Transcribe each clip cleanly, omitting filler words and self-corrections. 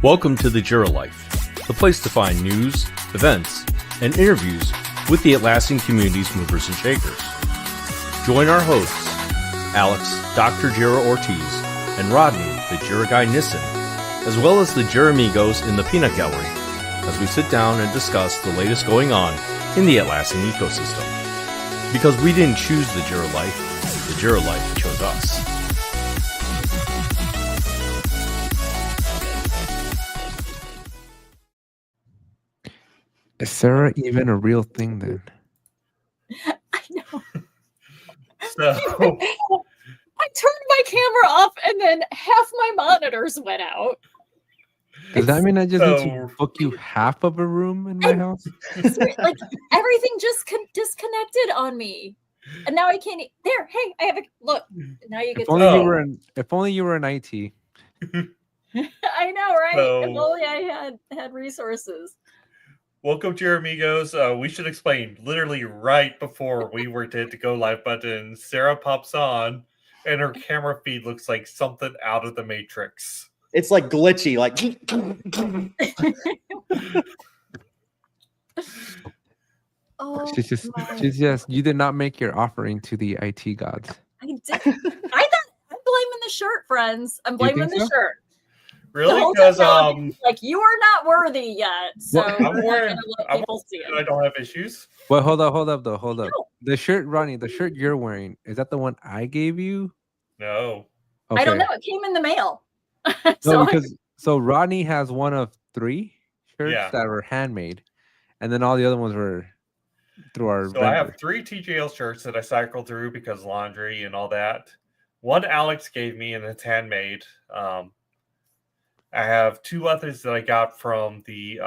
Welcome to the Jira Life, the place to find news, events, and interviews with the Atlassian Community's movers and shakers. Join our hosts, Alex, Dr. Jira Ortiz, and Rodney, the Jira guy Nissen, as well as the Jira Amigos in the Peanut Gallery, as we sit down and discuss the latest going on in the Atlassian ecosystem. Because we didn't choose the Jira Life, the Jira Life chose us. Is Sarah even a real thing then? I know. So I turned my camera off and then half my monitors went out. Does that mean I just need So- to book you half of a room in my house? Like everything just disconnected on me. And now I can't there, hey, I have a look. Now you get If only Oh. if only you were in IT. I know, right? So- If only I had resources. welcome to your amigos. We should explain. Literally right before we were to hit the go live button, Sarah pops on, and her camera feed looks like something out of the Matrix. It's like glitchy, like Oh, She's just you did not make your offering to the IT gods. I did. I'm blaming the shirt, friends. I'm You think blaming the so? shirt. Really? whole Because technology like you are not worthy yet. So Well, I'm I'm not wearing- gonna let I'm people see I it. don't have issues. Well, hold up though. Hold up. No. The shirt, Ronnie, the shirt you're wearing, is that the one I gave you? No. I don't know. It came in the mail. No, so because so Rodney has one of 3 shirts Yeah. that were handmade, and then all the other ones were through our So I vendor. have 3 TJL shirts that I cycled through because laundry and all that. One Alex gave me and it's handmade. I have 2 others that I got from the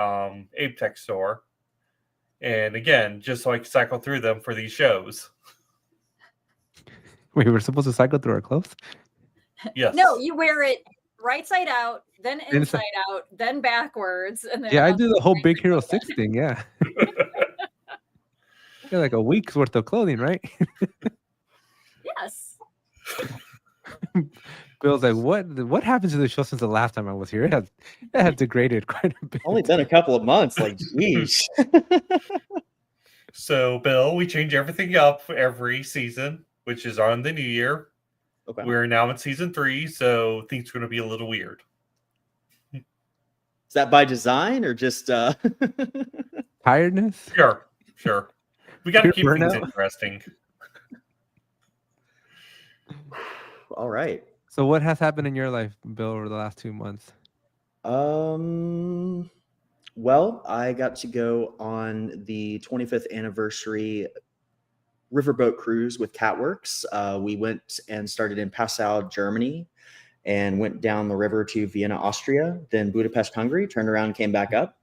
Apex store. And again, just so I can cycle through them for these shows. Wait, we're supposed to cycle through our clothes? Yes. no, you wear it right side out, then Inside. inside out, then backwards, and then Yeah, I on do the whole screen Big Hero like that. 6 thing. Yeah. Yeah, like a week's worth of clothing, right? Yes. Bill's like, what happened to the show since the last time I was here? It has degraded quite a bit. only been a couple of months. Like, geez. So, Bill, we change everything up every season, which is on the new year. Okay. We're now in season 3, so things are going to be a little weird. Is that by design or just Tiredness? Sure. We got to Pure keep things burnout? interesting. all right. So what has happened in your life, Bill, over the last 2 months? Well, I got to go on the 25th anniversary riverboat cruise with catworkx. We went and started in Passau, Germany, and went down the river to Vienna, Austria, then Budapest, Hungary, turned around and came back up.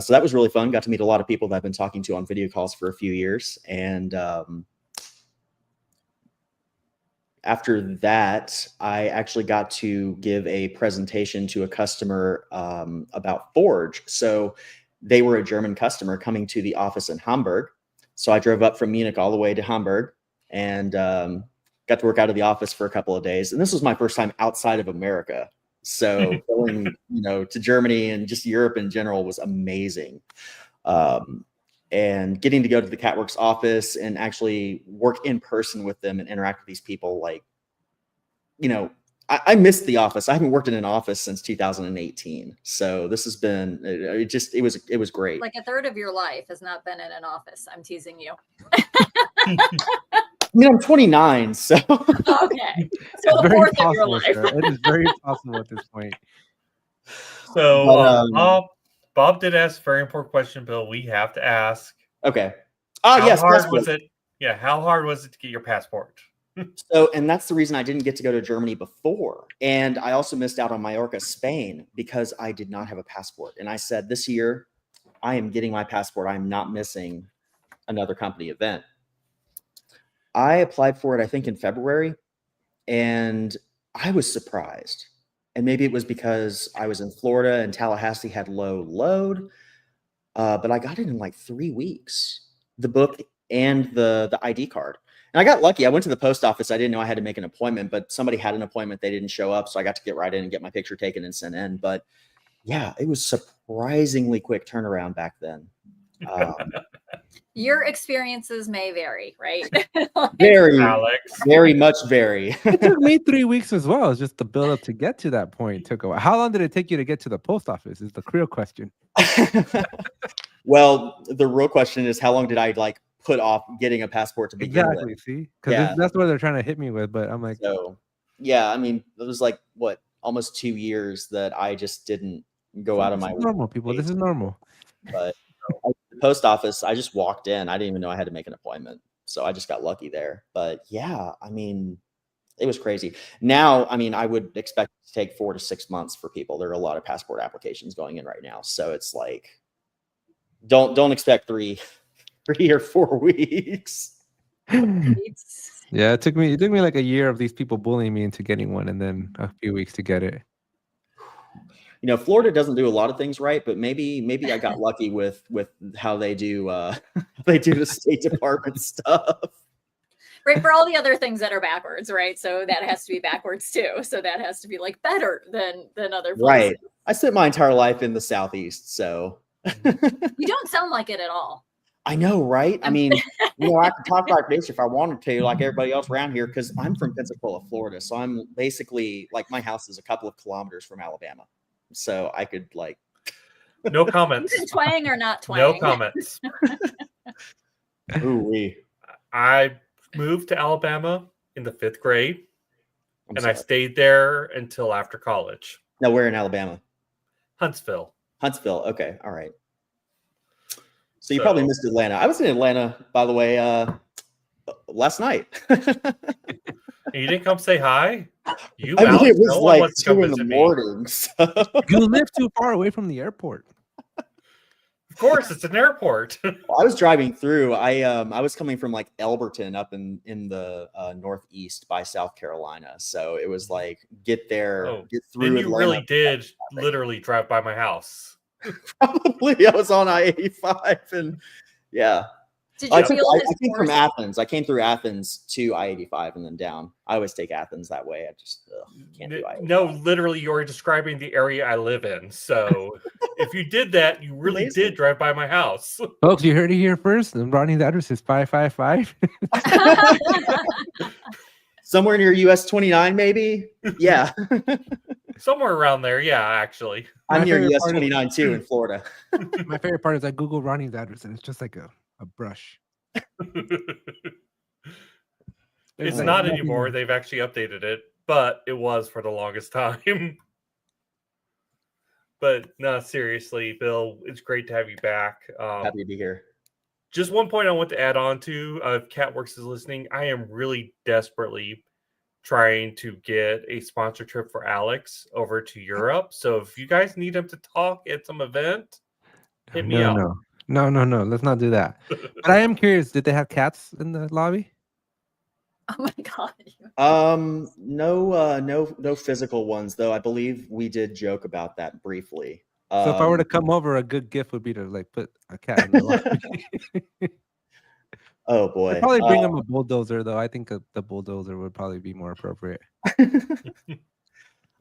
So that was really fun. Got to meet a lot of people that I've been talking to on video calls for a few years. And after that, I actually got to give a presentation to a customer about Forge. So they were a German customer coming to the office in Hamburg. So I drove up from Munich all the way to Hamburg and got to work out of the office for a couple of days. And this was my first time outside of America. So going, to Germany and just Europe in general was amazing. And getting to go to the catworkx office and actually work in person with them and interact with these people, like, I missed the office. I haven't worked in an office since 2018. So this has been, it was great. Like a third of your life has not been in an office. I'm teasing you. I mean, I'm 29, so Okay. So It's the very fourth of your possible, life. Sarah. It is very possible at this point. So, But, Bob did ask a very important question, Bill. We have to ask. okay. How Yes, hard passport. was it? Yeah, how hard was it to get your passport? So, and that's the reason I didn't get to go to Germany before. And I also missed out on Mallorca, Spain, because I did not have a passport. And I said, this year, I am getting my passport. I'm not missing another company event. I applied for it, I think, in February, and I was surprised. And maybe it was because I was in Florida and Tallahassee had low load, but I got it in like 3 weeks, the book and the ID card. And I got lucky. I went to the post office. I didn't know I had to make an appointment, but somebody had an appointment. They didn't show up. So I got to get right in and get my picture taken and sent in. But Yeah, it was surprisingly quick turnaround back then. Your experiences may vary, right? Very, Alex. very much vary. It took me 3 weeks as well. It's just the build up to get to that point took a while. How long did it take you to get to the post office? Is the real question. Well, the real question is, how long did I like put off getting a passport to begin Exactly. with? See, because Yeah. that's what they're trying to hit me with. But I'm like, So, yeah, I mean, it was like what, almost 2 years that I just didn't go out of my way. normal people. This is normal. But at the post office, I just walked in. I didn't even know I had to make an appointment. So I just got lucky there. But yeah, I mean, it was crazy. Now, I mean, I would expect it to take 4 to 6 months for people. There are a lot of passport applications going in right now. So it's like, don't expect 3 or 4 weeks. Yeah, it took me like a year of these people bullying me into getting one, and then a few weeks to get it. You know, Florida doesn't do a lot of things right, but maybe I got lucky with how they do the State Department stuff. Right, for all the other things that are backwards, right? So that has to be backwards too. So that has to be like better than other places. Right. I spent my entire life in the Southeast, so You don't sound like it at all. I know, right? I mean, I could talk like this if I wanted to, like everybody else around here, because I'm from Pensacola, Florida. So I'm basically like, my house is a couple of kilometers from Alabama. So I could like. No comments. You can twang or not twang. No comments. Ooh-wee. I moved to Alabama in the 5th grade, I'm and sorry. I stayed there until after college. Now, where in Alabama? Huntsville. Huntsville. Okay. All right. So you probably missed Atlanta. I was in Atlanta, by the way, last night. You didn't come say hi? You, I mean, Alex, it was no one like wants to come 2 in the visit me. morning. So. You live too far away from the airport. Of course, it's an airport. I was driving through. I was coming from like Elberton up in the northeast by South Carolina. So it was like get there, get through. Then you Atlanta. really did literally drive by my house. Probably. I was on I-85 and yeah. Did you I came from Athens. I came through Athens to I-85 and then down. I always take Athens that way. I just can't do I-85. No, literally, you're describing the area I live in. So if you did that, you really did drive by my house. Folks, you heard it here first. And Rodney's address is 555. Somewhere near US 29, maybe. Yeah. Somewhere around there. Yeah, actually. I'm near US 29 too in Florida. My favorite part is I Google Ronnie's address and it's just like a brush. It's not anymore. They've actually updated it, but it was for the longest time. But no, seriously, Bill, it's great to have you back. Happy to be here. Just one point I want to add on to, if catworkx is listening, I am really desperately trying to get a sponsor trip for Alex over to Europe. So if you guys need him to talk at some event, hit me up. No. Let's not do that. But I am curious, did they have cats in the lobby? Oh my god. No physical ones though. I believe we did joke about that briefly. So if I were to come over, a good gift would be to like put a cat in the lobby. Oh boy. I'd probably bring him a bulldozer though. I think the bulldozer would probably be more appropriate.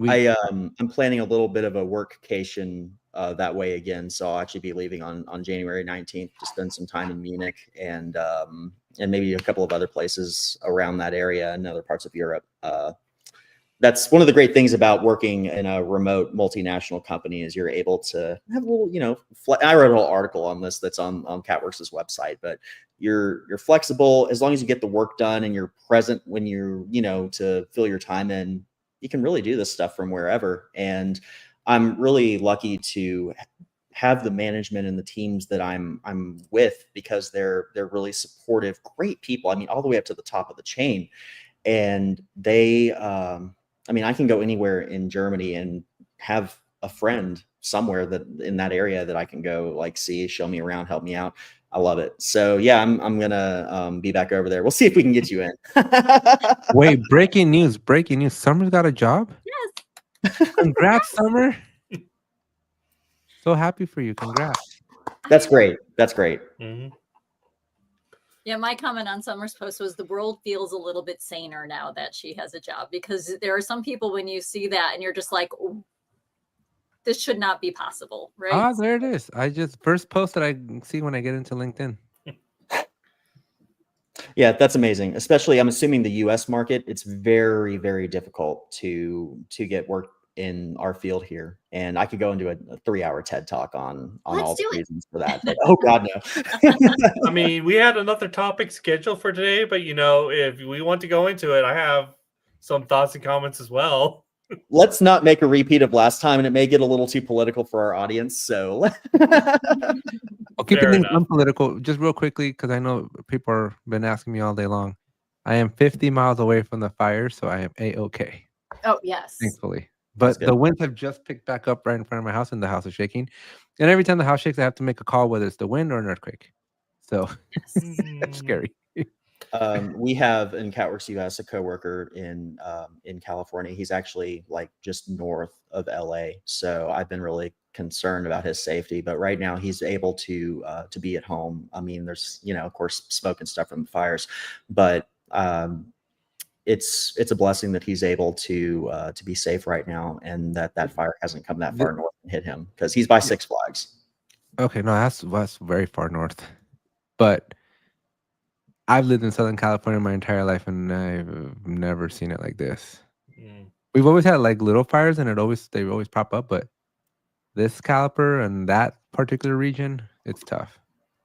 I'm planning a little bit of a workcation that way again. So I'll actually be leaving on January 19th to spend some time in Munich and maybe a couple of other places around that area and other parts of Europe. That's one of the great things about working in a remote multinational company is you're able to have a little, I wrote a whole article on this that's on catworkx's website, but you're flexible as long as you get the work done and you're present when you're, to fill your time in. You can really do this stuff from wherever. And I'm really lucky to have the management and the teams that I'm with because they're really supportive, great people. I mean, all the way up to the top of the chain. And they, I can go anywhere in Germany and have a friend somewhere that in that area that I can go like see, show me around, help me out. I love it. So yeah, I'm gonna be back over there. We'll see if we can get you in. Wait, breaking news. Summer's got a job? Yes. Congrats, Summer. So happy for you. Congrats. That's great. Mm-hmm. Yeah, my comment on Summer's post was the world feels a little bit saner now that she has a job, because there are some people when you see that and you're just like, this should not be possible, right? Ah, there it is. I just first post that I see when I get into LinkedIn. Yeah, that's amazing. Especially, I'm assuming the U.S. market. It's very, very difficult to get work in our field here. And I could go into a 3-hour TED talk on all the reasons for that. But oh God, no. I mean, we had another topic scheduled for today, but if we want to go into it, I have some thoughts and comments as well. Let's not make a repeat of last time, and it may get a little too political for our audience. So I'll keep things unpolitical just real quickly because I know people have been asking me all day long. I am 50 miles away from the fire, so I am A-okay. Oh, yes. Thankfully. But the winds have just picked back up right in front of my house, and the house is shaking. And every time the house shakes, I have to make a call, whether it's the wind or an earthquake. So it's scary. We have in catworkx US a coworker in California. He's actually like just north of LA. So I've been really concerned about his safety. But right now he's able to be at home. I mean, there's of course smoke and stuff from the fires, but it's a blessing that he's able to be safe right now, and that fire hasn't come that far north and hit him because he's by Six Flags. Okay, no, that's very far north. But I've lived in Southern California my entire life, and I've never seen it like this. We've always had like little fires, and they always pop up. But this caliber and that particular region, it's tough.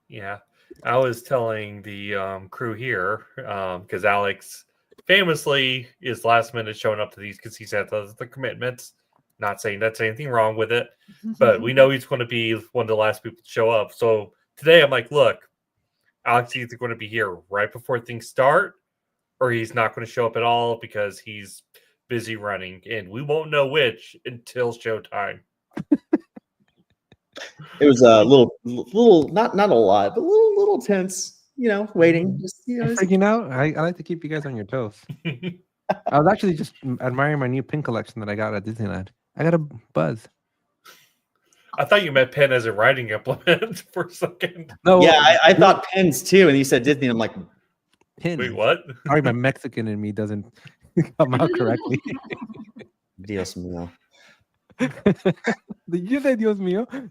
Yeah, I was telling the crew here because Alex famously is last minute showing up to these because he's had the commitments. Not saying that's anything wrong with it, but we know he's going to be one of the last people to show up. So today I'm like, look, Alex is either going to be here right before things start, or he's not going to show up at all because he's busy running, and we won't know which until showtime. It was a little, not a lot, but a little tense. Waiting, just freaking out. I like to keep you guys on your toes. I was actually just admiring my new pin collection that I got at Disneyland. I got a buzz. I thought you meant pen as a writing implement for a second. No, yeah, I thought pens too, and you said Disney. I'm like, pins. Wait, what? Sorry, my Mexican in me doesn't come out correctly. Dios mío. Did you say Dios mío?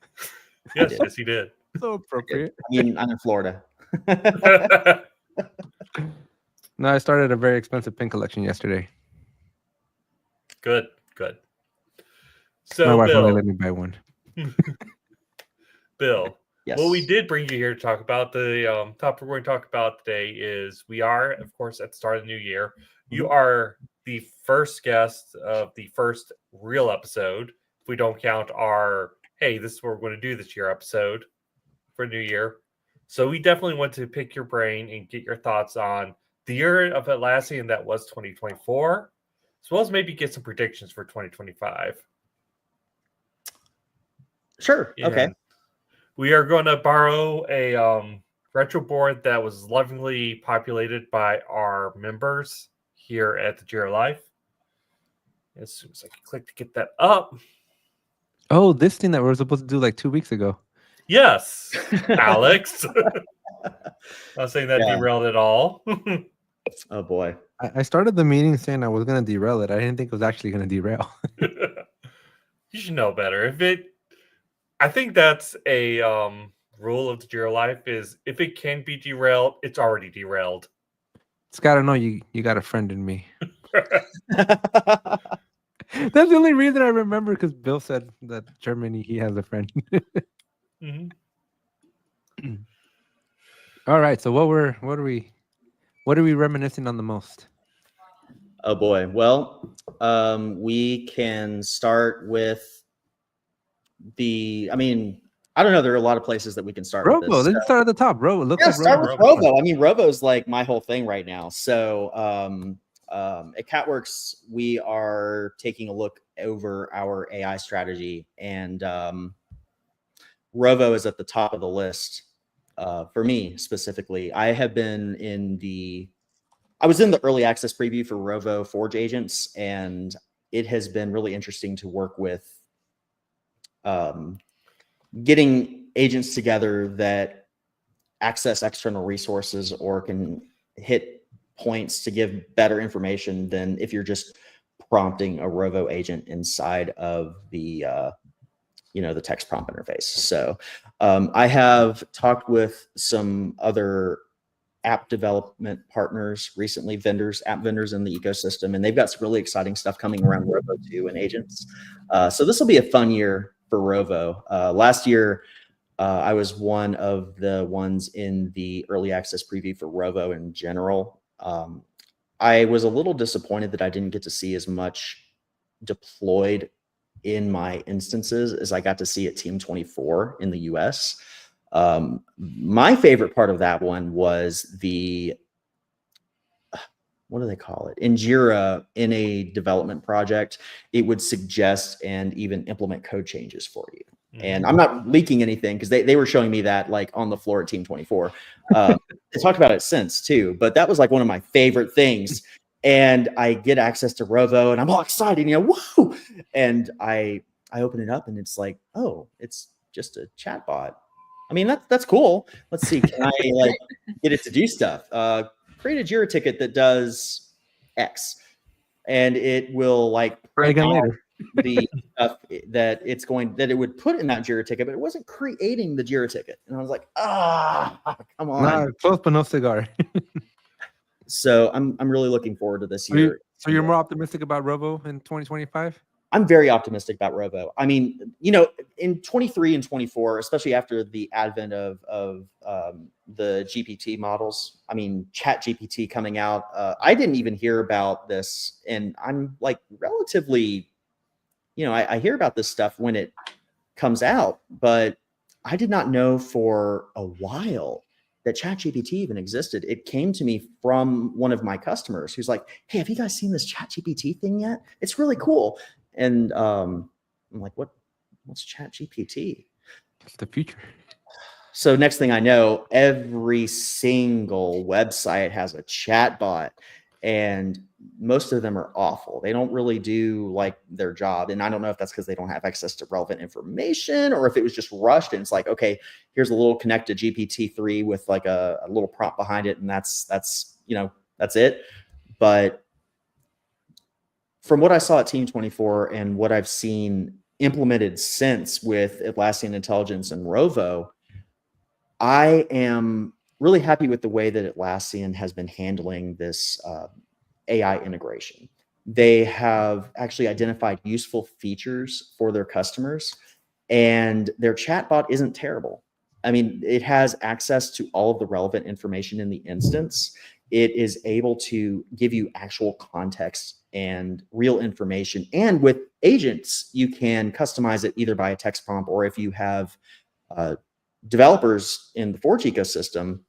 Yes, he did. So appropriate. I mean, I'm in Florida. No, I started a very expensive pin collection yesterday. Good. So, my wife Bill, only let me buy one. Bill, yes. What we did bring you here to talk about, the topic we're going to talk about today is we are, of course, at the start of the new year. You are the first guest of the first real episode. If we don't count our, hey, this is what we're going to do this year episode for New Year. So we definitely want to pick your brain and get your thoughts on the year of Atlassian that was 2024, as well as maybe get some predictions for 2025. Sure. And okay. We are going to borrow a retro board that was lovingly populated by our members here at the Jira Life. As soon as I can click to get that up. Oh, this thing that we were supposed to do like 2 weeks ago. Yes, Alex. Not saying that derailed at all. Oh boy. I started the meeting saying I was going to derail it. I didn't think it was actually going to derail. You should know better. I think that's a rule of the Jira Life is if it can be derailed, it's already derailed. It's got to know you got a friend in me. That's the only reason I remember, because Bill said that Germany, he has a friend. All right. So what are we reminiscing on the most? Oh boy. Well, we can start with I don't know. There are a lot of places that we can start with this. Let's start at the top. Rovo. Start with Rovo. I mean, Rovo's like my whole thing right now. So at catworkx, we are taking a look over our AI strategy, and Rovo is at the top of the list for me specifically. I was in the early access preview for Rovo Forge agents, and it has been really interesting to work with getting agents together that access external resources or can hit points to give better information than if you're just prompting a Rovo agent inside of the the text prompt interface. So I have talked with some other app development partners recently, app vendors in the ecosystem, and they've got some really exciting stuff coming around Rovo 2 and agents. So this will be a fun year for Rovo. Last year, I was one of the ones in the early access preview for Rovo in general. I was a little disappointed that I didn't get to see as much deployed in my instances as I got to see at Team 24 in the US. My favorite part of that one was what do they call it? In Jira, in a development project, it would suggest and even implement code changes for you. And I'm not leaking anything because they were showing me that like on the floor at Team 24. They talked about it since too, but that was like one of my favorite things. And I get access to Rovo and I'm all excited, whoa. And I open it up and it's like, oh, it's just a chat bot. I mean, that's cool. Let's see, can I like get it to do stuff? Create a Jira ticket that does X, and it will like print out later. the stuff that it would put in that Jira ticket, but it wasn't creating the Jira ticket. And I was like, come on. Nah, close but no cigar. So I'm really looking forward to this year. So you're more optimistic about Rovo in 2025? I'm very optimistic about Rovo. I mean, in 23 and 24, especially after the advent of the GPT models, I mean, Chat GPT coming out, I didn't even hear about this. And I'm like relatively, I hear about this stuff when it comes out, but I did not know for a while that Chat GPT even existed. It came to me from one of my customers who's like, hey, have you guys seen this Chat GPT thing yet? It's really cool. And I'm like, what's Chat GPT? It's the future. So next thing I know, every single website has a chat bot, and most of them are awful. They don't really do like their job. And I don't know if that's because they don't have access to relevant information or if it was just rushed and it's like, okay, here's a little connected GPT-3 with like a little prompt behind it. And that's it. But from what I saw at Team 24 and what I've seen implemented since with Atlassian Intelligence and Rovo, I am really happy with the way that Atlassian has been handling this AI integration. They have actually identified useful features for their customers, and their chatbot isn't terrible. I mean, it has access to all of the relevant information in the instance. It is able to give you actual context and real information. And with agents, you can customize it either by a text prompt, or if you have developers in the Forge ecosystem,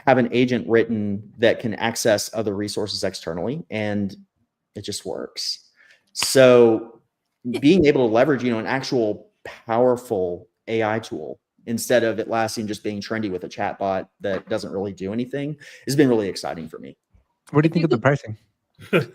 have an agent written that can access other resources externally, and it just works. So being able to leverage, an actual powerful AI tool instead of Atlassian just being trendy with a chatbot that doesn't really do anything has been really exciting for me. What do you think of the pricing? The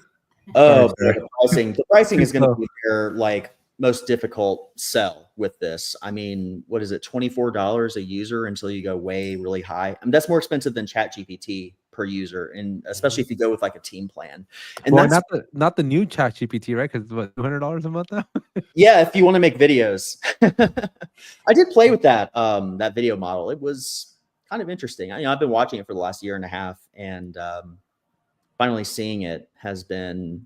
pricing is going to be their like most difficult sell with this. I mean, what is it? $24 a user until you go really high. I mean, that's more expensive than Chat GPT per user, and especially if you go with like a team plan. And that's not the new Chat GPT, right? Because what, $200 a month now? Yeah, if you want to make videos. I did play with that video model. It was kind of interesting. I've been watching it for the last year and a half, and finally seeing it has been.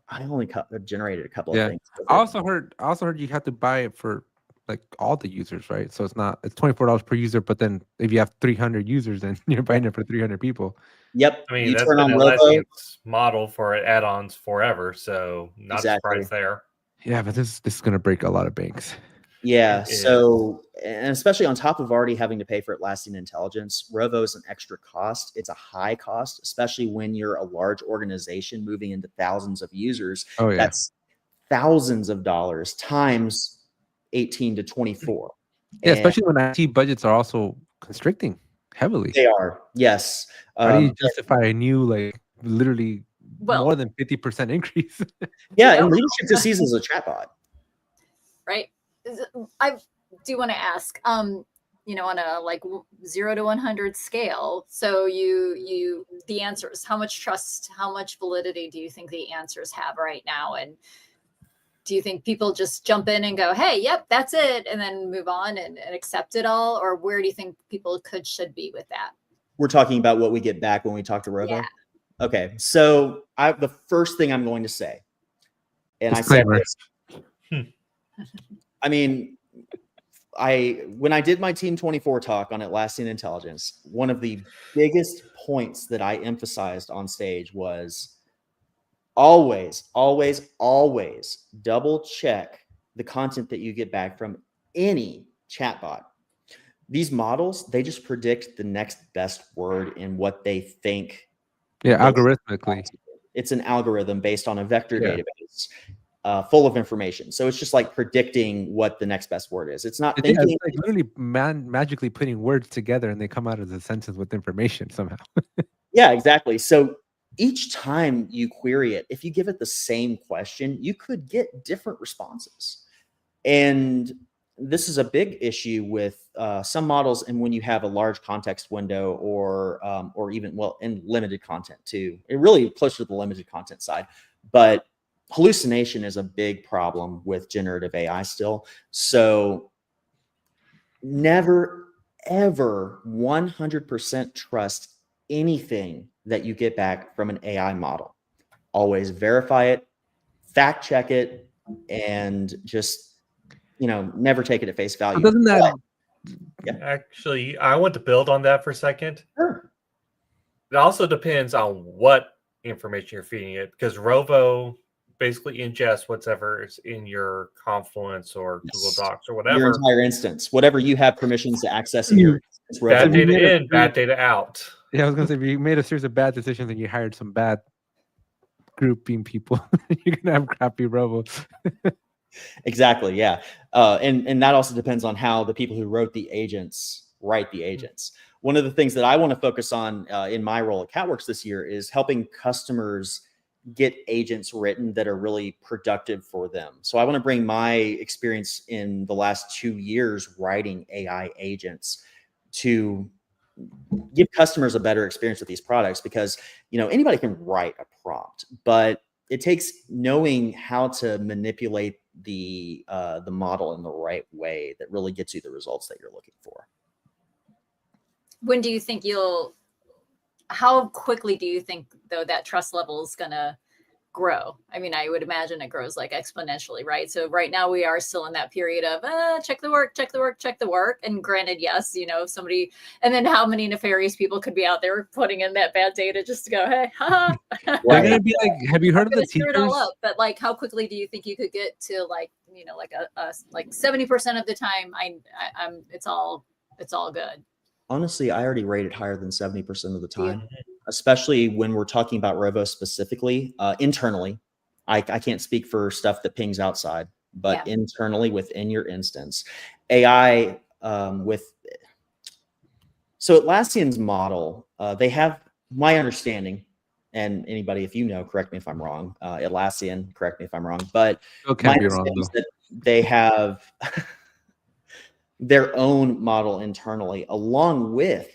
I only generated a couple of things. I also heard you have to buy it for like all the users, right? So it's $24 per user, but then if you have 300 users, then you're buying it for 300 people. Yep. I mean, that's been Atlassian's model for add-ons forever, so not surprised there. Yeah, but this is going to break a lot of banks. Yeah, so, and especially on top of already having to pay for Atlassian Intelligence, Rovo is an extra cost. It's a high cost, especially when you're a large organization moving into thousands of users. Oh, yeah. That's thousands of dollars times 18 to 24. Yeah, especially when IT budgets are also constricting heavily. They are, yes. How do you justify a new, like, literally more than 50% increase? Yeah, and leadership just sees it as a chatbot. Right. I do want to ask, on a like 0 to 100 scale. So the answers, how much trust, how much validity do you think the answers have right now? And do you think people just jump in and go, hey, yep, that's it, and then move on and accept it all? Or where do you think people should be with that? We're talking about what we get back when we talk to Rovo? Yeah. Okay. So the first thing I'm going to say, and Disclaimer. I said this, I mean, when I did my Team 24 talk on Atlassian Intelligence, one of the biggest points that I emphasized on stage was always, always, always double check the content that you get back from any chatbot. These models, they just predict the next best word in what they think. Yeah, algorithmically. It's an algorithm based on a vector database full of information. So it's just like predicting what the next best word is. It's not thinking. It's like literally magically putting words together and they come out as a sentence with information somehow. Yeah, exactly. So each time you query it, if you give it the same question, you could get different responses. And this is a big issue with some models, and when you have a large context window or even, well, in limited content too, it really closer to the limited content side. But hallucination is a big problem with generative AI still. So never, ever 100% trust anything that you get back from an AI model. Always verify it, fact check it, and just, never take it at face value. Doesn't that? Actually, I want to build on that for a second. Sure. It also depends on what information you're feeding it, because Rovo basically ingests whatever is in your Confluence or Google Docs or whatever. Your entire instance, whatever you have permissions to access in your instance. Bad data in, bad data out. Yeah, I was going to say, if you made a series of bad decisions and you hired some bad grouping people, you're going to have crappy robots. Exactly, yeah. And that also depends on how the people who wrote the agents write the agents. One of the things that I want to focus on in my role at catworkx this year is helping customers get agents written that are really productive for them. So I want to bring my experience in the last 2 years writing AI agents to give customers a better experience with these products, because anybody can write a prompt, but it takes knowing how to manipulate the model in the right way that really gets you the results that you're looking for. When do you think how quickly do you think, though, that trust level is going to grow? I mean, I would imagine it grows like exponentially, right? So right now we are still in that period of check the work, check the work, check the work. And granted, yes, somebody, and then how many nefarious people could be out there putting in that bad data just to go, hey, haha. They're gonna be like, have you heard of the screw teachers? it all up. But like, how quickly do you think you could get to like 70% of the time? I'm it's all good. Honestly, I already rate it higher than 70% of the time, especially when we're talking about Rovo specifically. Internally, I can't speak for stuff that pings outside, but internally within your instance, AI so Atlassian's model, they have, my understanding, and anybody, if correct me if I'm wrong, Atlassian, correct me if I'm wrong, but my understanding is that they have their own model internally, along with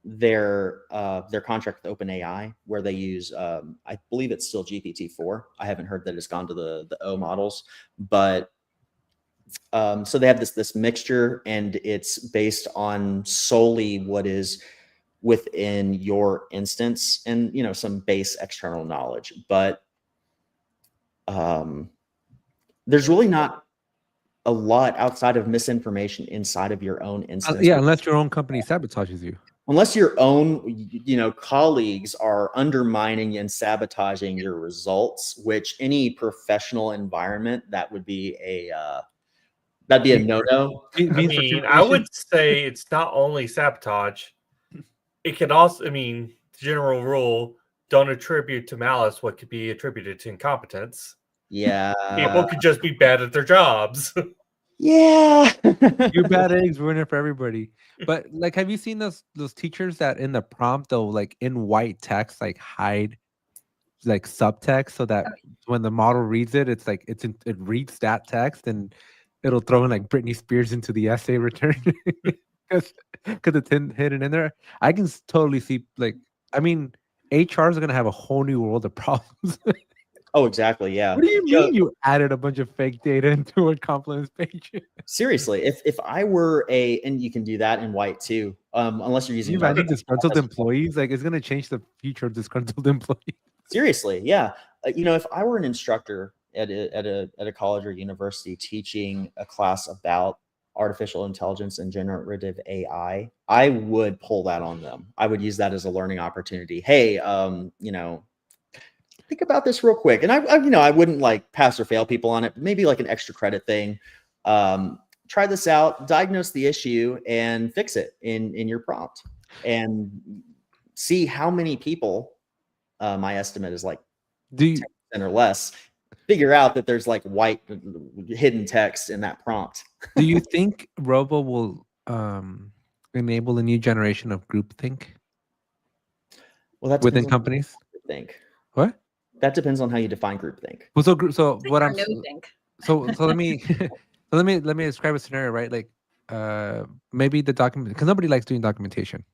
their contract with OpenAI, where they use, I believe it's still GPT-4. I haven't heard that it's gone to the O models, but so they have this mixture, and it's based on solely what is within your instance and some base external knowledge. But there's really not a lot outside of misinformation inside of your own instance. Yeah, unless your own company sabotages you. Unless your own, colleagues are undermining and sabotaging your results, which any professional environment, that would be that'd be a no-no. I would say it's not only sabotage. It could also, general rule, don't attribute to malice what could be attributed to incompetence. Yeah. People could just be bad at their jobs. Yeah. Your bad eggs ruin it for everybody. But like, have you seen those teachers that in the prompt they'll like in white text like hide like subtext so that when the model reads it, it's like it reads that text and it'll throw in like Britney Spears into the essay return because it's hidden in there. I can totally see HR is gonna have a whole new world of problems. Oh, exactly. Yeah. What do you mean you added a bunch of fake data into a compliments page? Seriously, if I were and you can do that in white too, unless you're using. Can you imagine disgruntled employees? Like, it's gonna change the future of disgruntled employees. Seriously, yeah. If I were an instructor at a college or university teaching a class about artificial intelligence and generative AI, I would pull that on them. I would use that as a learning opportunity. Hey, think about this real quick. And I wouldn't like pass or fail people on it, but maybe like an extra credit thing. Try this out, diagnose the issue, and fix it in your prompt, and see how many people. My estimate is like 10% or less. Figure out that there's like white hidden text in that prompt. Do you think Robo will enable a new generation of groupthink? Well, that's within companies. Think what? That depends on how you define groupthink. Well, so what I'm think. So let me let me describe a scenario, right? Like maybe the document, because nobody likes doing documentation.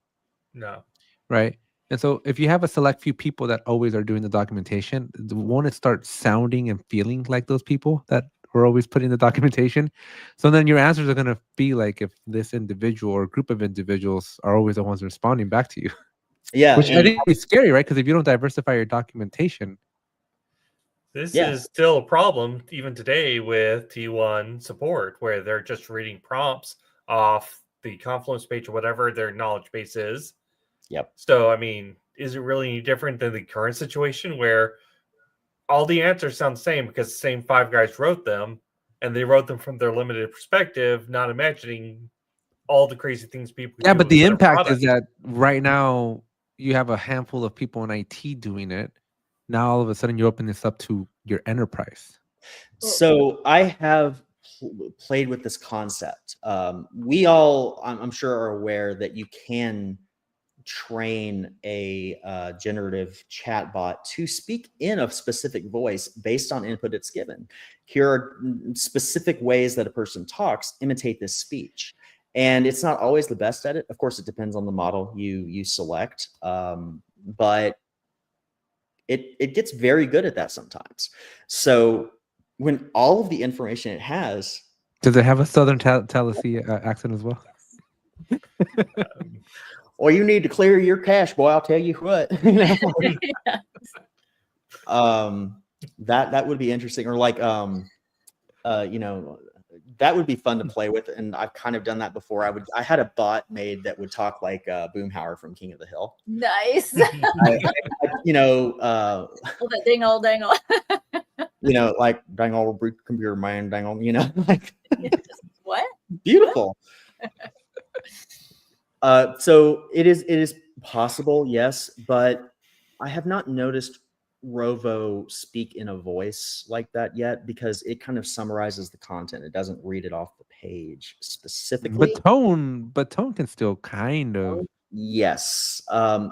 No. Right. And so if you have a select few people that always are doing the documentation, won't it start sounding and feeling like those people that were always putting the documentation? So then your answers are going to be like if this individual or group of individuals are always the ones responding back to you. Yeah. Which I think is scary, right? Because if you don't diversify your documentation. This is still a problem even today with T1 support, where they're just reading prompts off the Confluence page or whatever their knowledge base is. Yep. So, I mean, is it really any different than the current situation where all the answers sound the same because the same 5 guys wrote them, and they wrote them from their limited perspective, not imagining all the crazy things people do. Yeah, but the impact is that right now you have a handful of people in IT doing it. Now all of a sudden you open this up to your enterprise. So I have played with this concept. We all, I'm sure, are aware that you can train a generative chatbot to speak in a specific voice based on input it's given. Here are specific ways that a person talks, imitate this speech. And it's not always the best at it. Of course, it depends on the model you select. But it gets very good at that sometimes. So when all of the information it has. Does it have a Southern Tennessee accent as well? Well, you need to clear your cache, boy. I'll tell you what. That would be interesting. Or like, that would be fun to play with. And I've kind of done that before. I had a bot made that would talk like Boomhauer from King of the Hill. Nice. Dingle. Like dangle, brute computer man, dangle, like what? Beautiful. So it is possible, yes, but I have not noticed Rovo speak in a voice like that yet because it kind of summarizes the content. It doesn't read it off the page specifically. But tone can still kind of. Yes.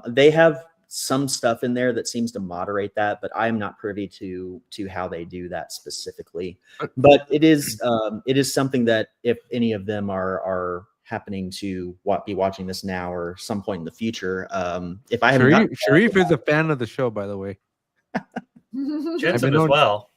They have some stuff in there that seems to moderate that, but I'm not privy to how they do that specifically. But it is something that if any of them are happening to be watching this now or some point in the future, if I have Sharif is a fan of the show, by the way. Jensen as well.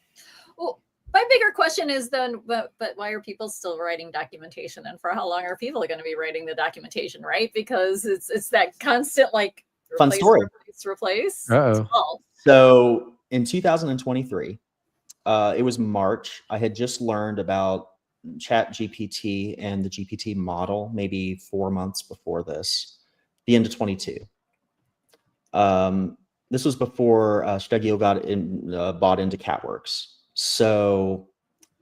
Well, my bigger question is then, but why are people still writing documentation, and for how long are people going to be writing the documentation, right? Because it's that constant like fun story. Replace. Uh-oh. So in 2023, it was March. I had just learned about ChatGPT and the GPT model maybe 4 months before this, the end of 22. This was before Stegio bought into catworkx. So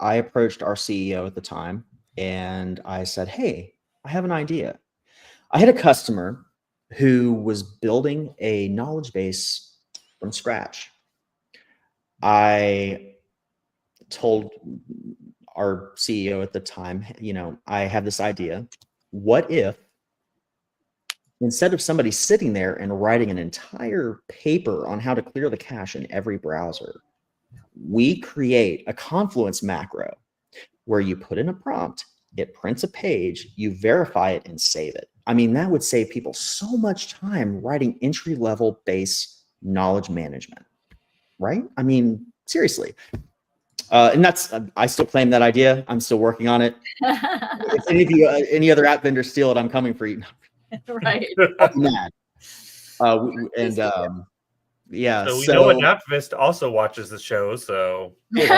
I approached our CEO at the time and I said, hey, I have an idea. I had a customer who was building a knowledge base from scratch. I told our CEO at the time, I have this idea. What if instead of somebody sitting there and writing an entire paper on how to clear the cache in every browser, we create a Confluence macro where you put in a prompt, it prints a page, you verify it and save it. I mean, that would save people so much time writing entry-level base knowledge management, right? I mean, Seriously. And that's, I still claim that idea. I'm still working on it. If any of you, any other app vendors steal it, I'm coming for you. Right. I'll be mad. Yeah. So we know Anaptivist also watches the show, so hey,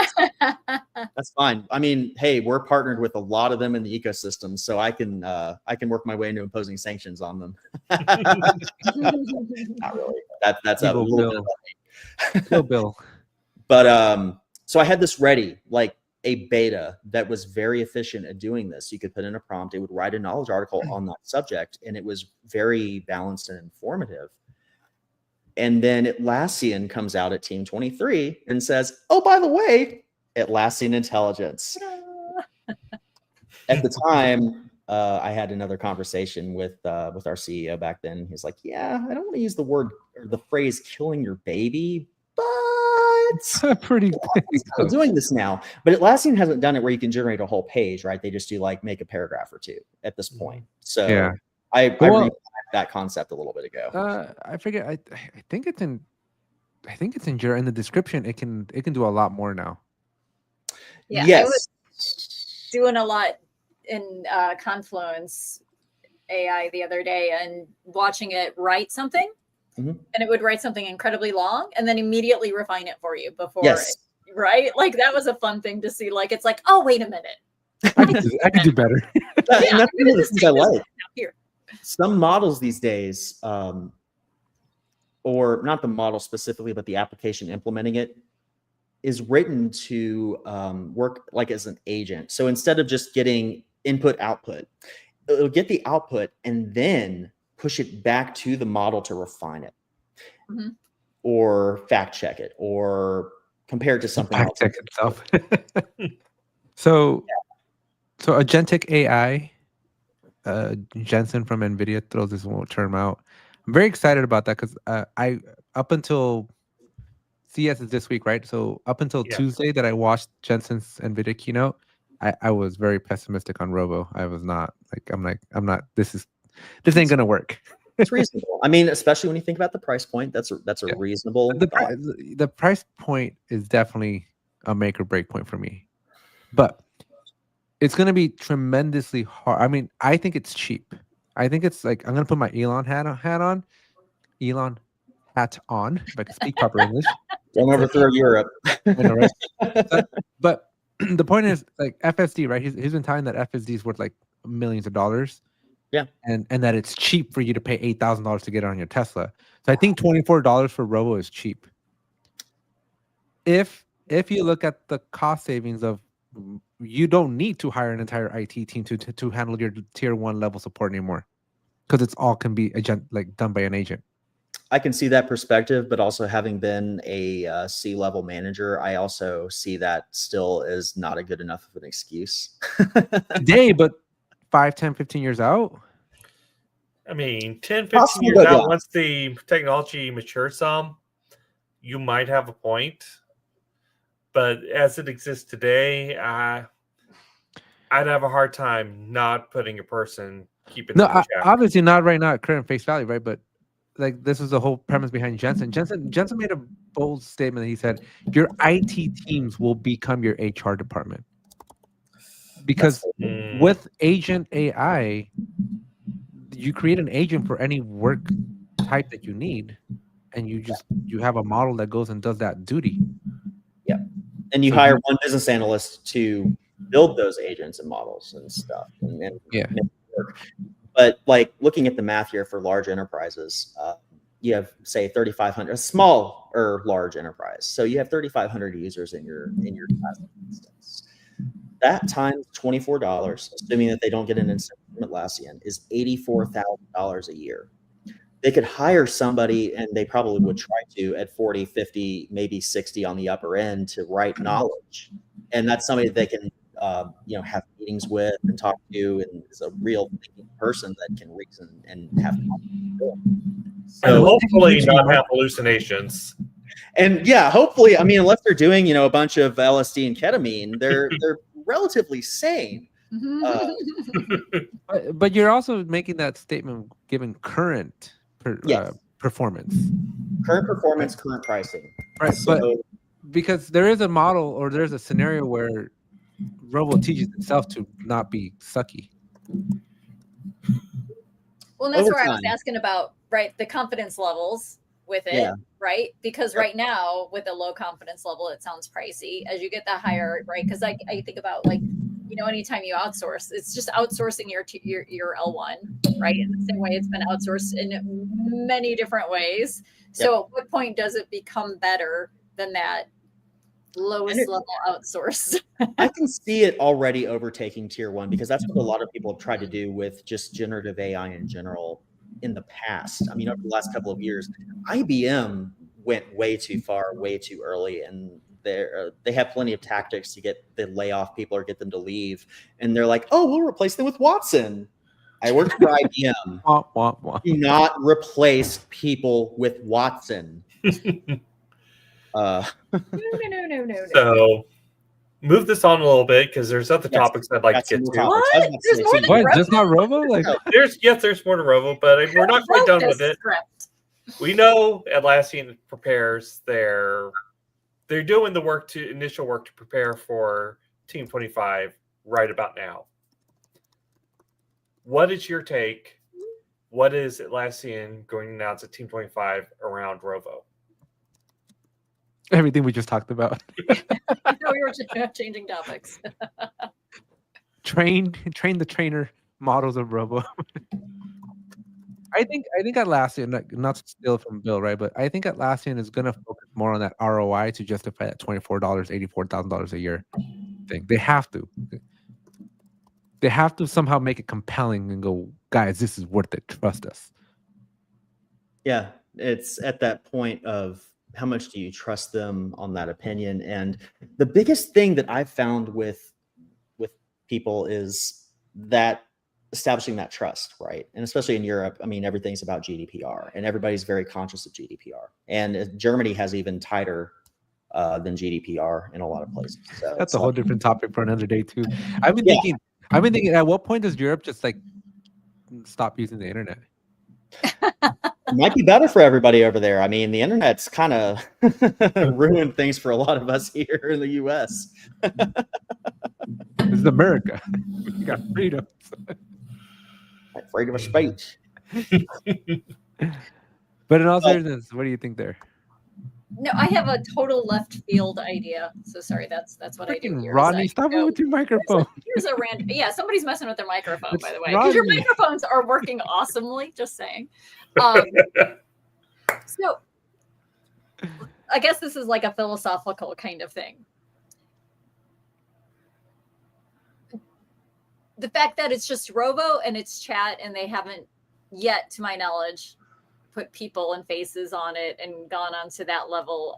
that's fine. I mean, hey, we're partnered with a lot of them in the ecosystem, so I can work my way into imposing sanctions on them. Not really. That's a little Bill. Bill. But so I had this ready, like a beta that was very efficient at doing this. You could put in a prompt, it would write a knowledge article on that subject, and it was very balanced and informative. And then Atlassian comes out at Team 23 and says, oh, by the way, Atlassian Intelligence. At the time, I had another conversation with our CEO back then. He's like, yeah, I don't want to use the word or the phrase killing your baby, but pretty I'm doing this now. But Atlassian hasn't done it where you can generate a whole page, right? They just do like make a paragraph or two at this point. So yeah. I that concept a little bit ago. I forget. I think it's in Jira. In the description, it can do a lot more now. Yeah, yes. I was doing a lot in Confluence AI the other day and watching it write something, and it would write something incredibly long and then immediately refine it for you before it, right? Like that was a fun thing to see. Like it's like, oh, wait a minute. I could do better. And that's one of the things I like. Here. Some models these days, or not the model specifically, but the application implementing it is written to work like as an agent. So instead of just getting input output, it'll get the output and then push it back to the model to refine it or fact check it or compare it to something else. Fact check itself. So agentic AI, Jensen from NVIDIA throws this term out. I'm very excited about that because I up until CS is this week, right? So up until Tuesday that I watched Jensen's NVIDIA keynote, I was very pessimistic on Robo. I was not I'm not. This ain't gonna work. It's reasonable. I mean, especially when you think about the price point. That's a reasonable. The price point is definitely a make or break point for me, but it's going to be tremendously hard. I mean, I think it's cheap. I think it's like I'm going to put my Elon hat on. Elon hat on, if I can speak proper English. Don't overthrow Europe. But the point is, like FSD, right? He's been telling that FSD is worth like millions of dollars. Yeah, and that it's cheap for you to pay $8,000 to get it on your Tesla. So I think $24 for Robo is cheap. If you look at the cost savings of, you don't need to hire an entire IT team to handle your tier 1 level support anymore, because it's all can be done by an agent. I can see that perspective, but also having been a C-level manager, I also see that still is not a good enough of an excuse. Today, but 5, 10, 15 years out? I mean, 10, 15 years out, once the technology matures some, you might have a point. But as it exists today, I'd have a hard time not putting a person keeping. No, obviously not right now at current face value, right? But like this was the whole premise behind Jensen. Jensen made a bold statement. He said, "Your IT teams will become your HR department." Because with agent AI, you create an agent for any work type that you need, and you have a model that goes and does that duty. Yeah, and you hire one business analyst to build those agents and models and stuff, and make it work. But like looking at the math here for large enterprises, you have say 3,500, a small or large enterprise. So you have 3,500 users in your instance. That times $24, assuming that they don't get an incentive from Atlassian, is $84,000 a year. They could hire somebody, and they probably would try to at 40, 50, maybe 60 on the upper end to write knowledge. And that's somebody that they can have meetings with and talk to, and is a real thinking person that can reason and have so hopefully not have hallucinations. And yeah, hopefully, I mean, unless they're doing, a bunch of LSD and ketamine, they're relatively sane. But you're also making that statement given current performance. Current performance, current pricing. Right. So, because there is a model or there's a scenario where Robo teaches itself to not be sucky. Well, and that's Over where I was time. asking about, right, the confidence levels with it, Yeah. right? Because right now, with a low confidence level, it sounds pricey. As you get that higher, right? Because I think about, like, you know, anytime you outsource, it's just outsourcing your L1, right? In the same way it's been outsourced in many different ways. So at what point does it become better than that lowest level outsourced? I can see it already overtaking tier 1 because that's what a lot of people have tried to do with just generative AI in general in the past. I mean, over the last couple of years, IBM went way too far, way too early, and they have plenty of tactics to lay off people or get them to leave. And they're like, "Oh, we'll replace them with Watson." I worked for IBM. Wah, wah, wah. Do not replace people with Watson. No. So move this on a little bit because there's other topics I'd like to get to. What? There's more than What? Robo? Just not Robo? Like, There's more to Robo, but we're not quite done with it. Script. We know Atlassian prepares they're doing the initial work to prepare for Team 25 right about now. What is your take? What is Atlassian going to announce at Team 25 around Robo? everything we just talked about. No, we were changing topics. Train the trainer models of Robo. I think Atlassian, not to steal from Bill, right? But I think Atlassian is going to focus more on that ROI to justify that $24, $84,000 a year thing. They have to. They have to somehow make it compelling and go, guys, this is worth it. Trust us. Yeah, it's at that point of how much do you trust them on that opinion? And the biggest thing that I've found with people is that establishing that trust, right? And especially in Europe, I mean, everything's about GDPR and everybody's very conscious of GDPR. And Germany has even tighter than GDPR in a lot of places. So that's a whole different topic for another day too. I've been thinking, at what point does Europe just like stop using the internet? It might be better for everybody over there. I mean, the internet's kind of ruined things for a lot of us here in the US. This is America. We got freedom. Freedom of speech. But in all seriousness, what do you think there? No, I have a total left field idea. So sorry, that's what I do here. Rodney, stop it with your microphone. Here's a random. Yeah, somebody's messing with their microphone, by the way, because your microphones are working awesomely. Just saying. So, I guess this is like a philosophical kind of thing. The fact that it's just Robo and it's chat, and they haven't yet, to my knowledge, put people and faces on it and gone on to that level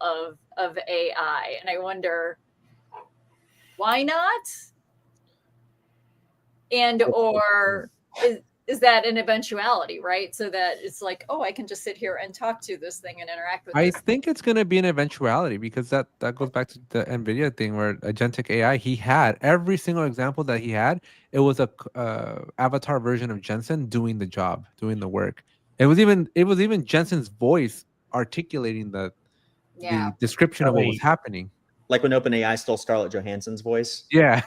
of AI. And I wonder, why not? And or is that an eventuality, right? So that it's like, oh, I can just sit here and talk to this thing and interact with it. I think it's going to be an eventuality because that goes back to the NVIDIA thing where agentic AI, he had every single example that he had. It was a avatar version of Jensen doing the job, doing the work. It was even Jensen's voice articulating the description of what was happening. Like when OpenAI stole Scarlett Johansson's voice. Yeah.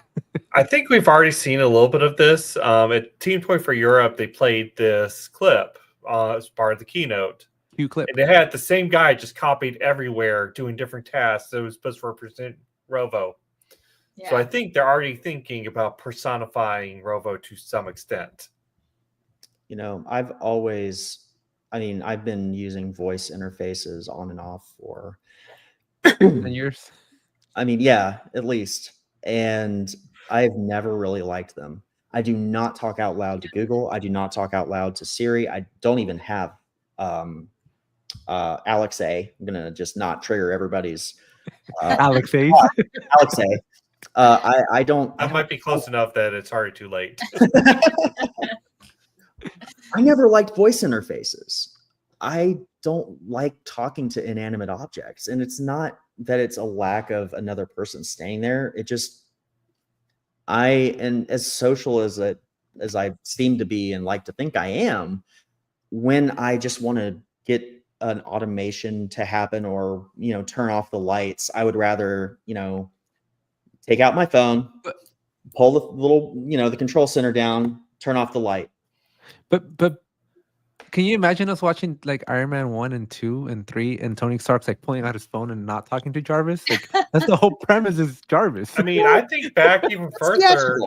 I think we've already seen a little bit of this. At Team 24 Europe, they played this clip as part of the keynote. Cue clip. And they had the same guy just copied everywhere doing different tasks that was supposed to represent Rovo. Yeah. So I think they're already thinking about personifying Rovo to some extent. You know, I've been using voice interfaces on and off for 10 years. I mean, yeah, at least. And I've never really liked them. I do not talk out loud to Google. I do not talk out loud to Siri. I don't even have Alex A. I'm going to just not trigger everybody's Alex A. Alex A. I don't. That might be close enough that it's already too late. I never liked voice interfaces. I don't like talking to inanimate objects. And it's not that it's a lack of another person staying there. It just, and as social as I seem to be and like to think I am, when I just want to get an automation to happen or, turn off the lights. I would rather, take out my phone, pull the little, the control center down, turn off the light. But can you imagine us watching like Iron Man 1 and 2 and 3 and Tony Stark's like pulling out his phone and not talking to Jarvis? Like that's the whole premise is Jarvis. I mean, I think back even further,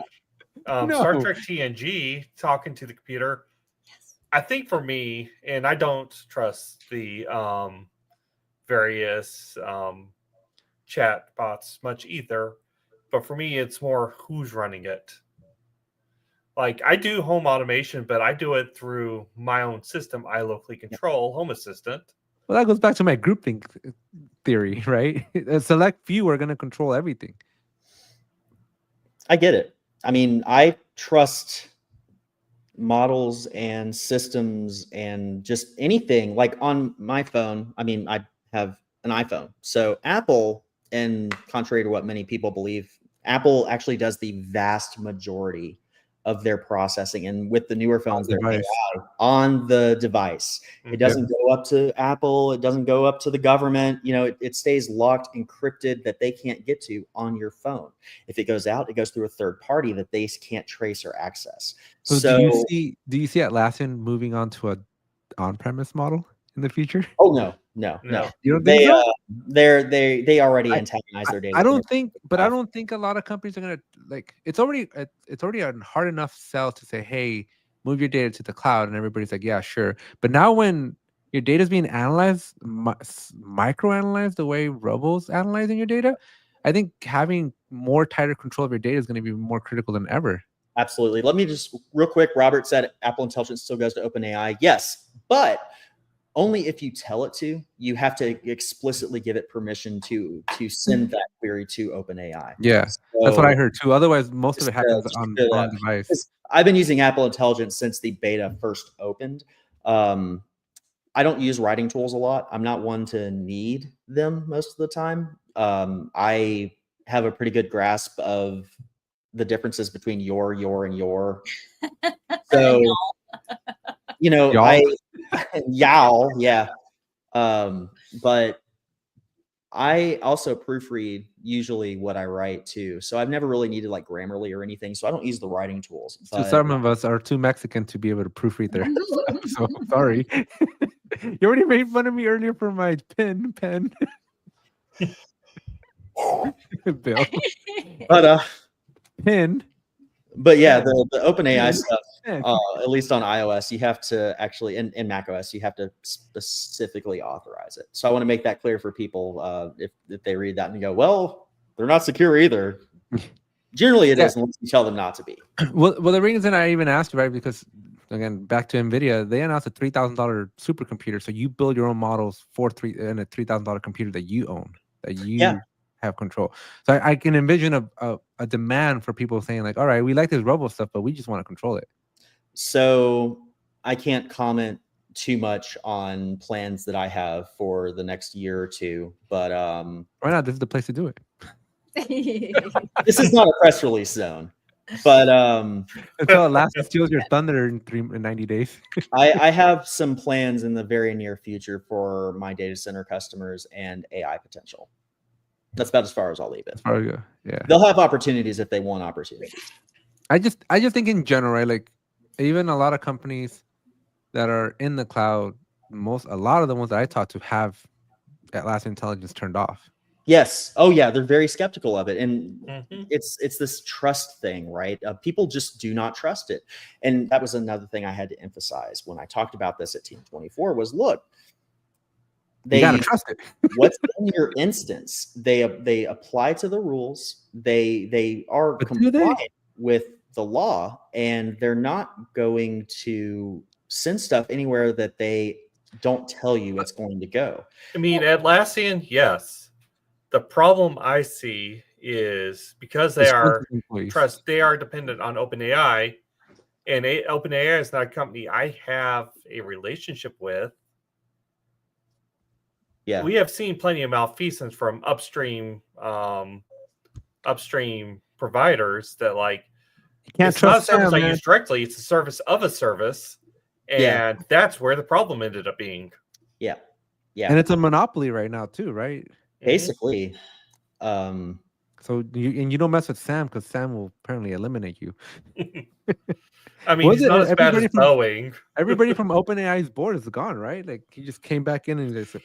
No. Star Trek TNG talking to the computer. I think for me, and I don't trust the various chat bots much either, but for me, it's more who's running it. Like I do home automation, but I do it through my own system. I locally control Home Assistant. Well, that goes back to my groupthink theory, right? A select few are going to control everything. I get it. I mean, I trust models and systems and just anything like on my phone. I mean, I have an iPhone. So Apple, and contrary to what many people believe, Apple actually does the vast majority of their processing, and with the newer phones, they're AI on the device. It doesn't go up to Apple. It doesn't go up to the government. It stays locked, encrypted, that they can't get to on your phone. If it goes out, it goes through a third party that they can't trace or access. So do you see Atlassian moving on to a on-premise model in the future? Oh no. You don't think so? They already antagonize their data. I don't think a lot of companies are gonna like. It's already a hard enough sell to say, hey, move your data to the cloud, and everybody's like, yeah, sure. But now when your data is being analyzed, micro-analyzed the way Robo's analyzing your data, I think having more tighter control of your data is going to be more critical than ever. Absolutely. Let me just real quick. Robert said Apple Intelligence still goes to OpenAI. Yes, but only if you tell it to. You have to explicitly give it permission to send that query to OpenAI. Yeah, so that's what I heard too. Otherwise, most of it happens on device. I've been using Apple Intelligence since the beta first opened. I don't use writing tools a lot. I'm not one to need them most of the time. I have a pretty good grasp of the differences between your, and your. So, Yow, yeah. But I also proofread usually what I write too. So I've never really needed like Grammarly or anything. So I don't use the writing tools. So some of us are too Mexican to be able to proofread their stuff. So sorry. You already made fun of me earlier for my pen. Bill. But pen. But yeah, the OpenAI stuff, at least on iOS, you have to actually, in macOS, you have to specifically authorize it. So I want to make that clear for people if they read that and go, well, they're not secure either. Generally, it is unless you tell them not to be. Well, the reason I even asked you, right, because again, back to NVIDIA, they announced a $3,000 supercomputer. So you build your own models in a $3,000 computer that you own, that you have control. So I can envision a demand for people saying like, all right, we like this robo stuff, but we just want to control it. So I can't comment too much on plans that I have for the next year or two, but why not? This is the place to do it. This is not a press release zone, but until Atlassian steals your thunder in 90 days. I have some plans in the very near future for my data center customers and AI potential. That's about as far as I'll leave it. As far as go. Yeah, they'll have opportunities if they want opportunities. I just think in general, right? Like even a lot of companies that are in the cloud, a lot of the ones that I talk to have Atlassian Intelligence turned off. Yes. Oh yeah, they're very skeptical of it, and it's this trust thing, right? People just do not trust it, and that was another thing I had to emphasize when I talked about this at Team 24. Was look. You gotta trust it. What's in your instance? They apply to the rules. They are compliant with the law, and they're not going to send stuff anywhere that they don't tell you it's going to go. I mean, Atlassian, yes. The problem I see is because they are dependent on OpenAI, and OpenAI is not a company I have a relationship with. Yeah, we have seen plenty of malfeasance from upstream providers that like it's not a service I use directly; it's a service of a service, and that's where the problem ended up being. Yeah, Yeah. And it's a monopoly right now too, right? Basically. So you don't mess with Sam because Sam will apparently eliminate you. I mean, he's not as bad as Boeing. Everybody from OpenAI's board is gone, right? Like he just came back in and they said,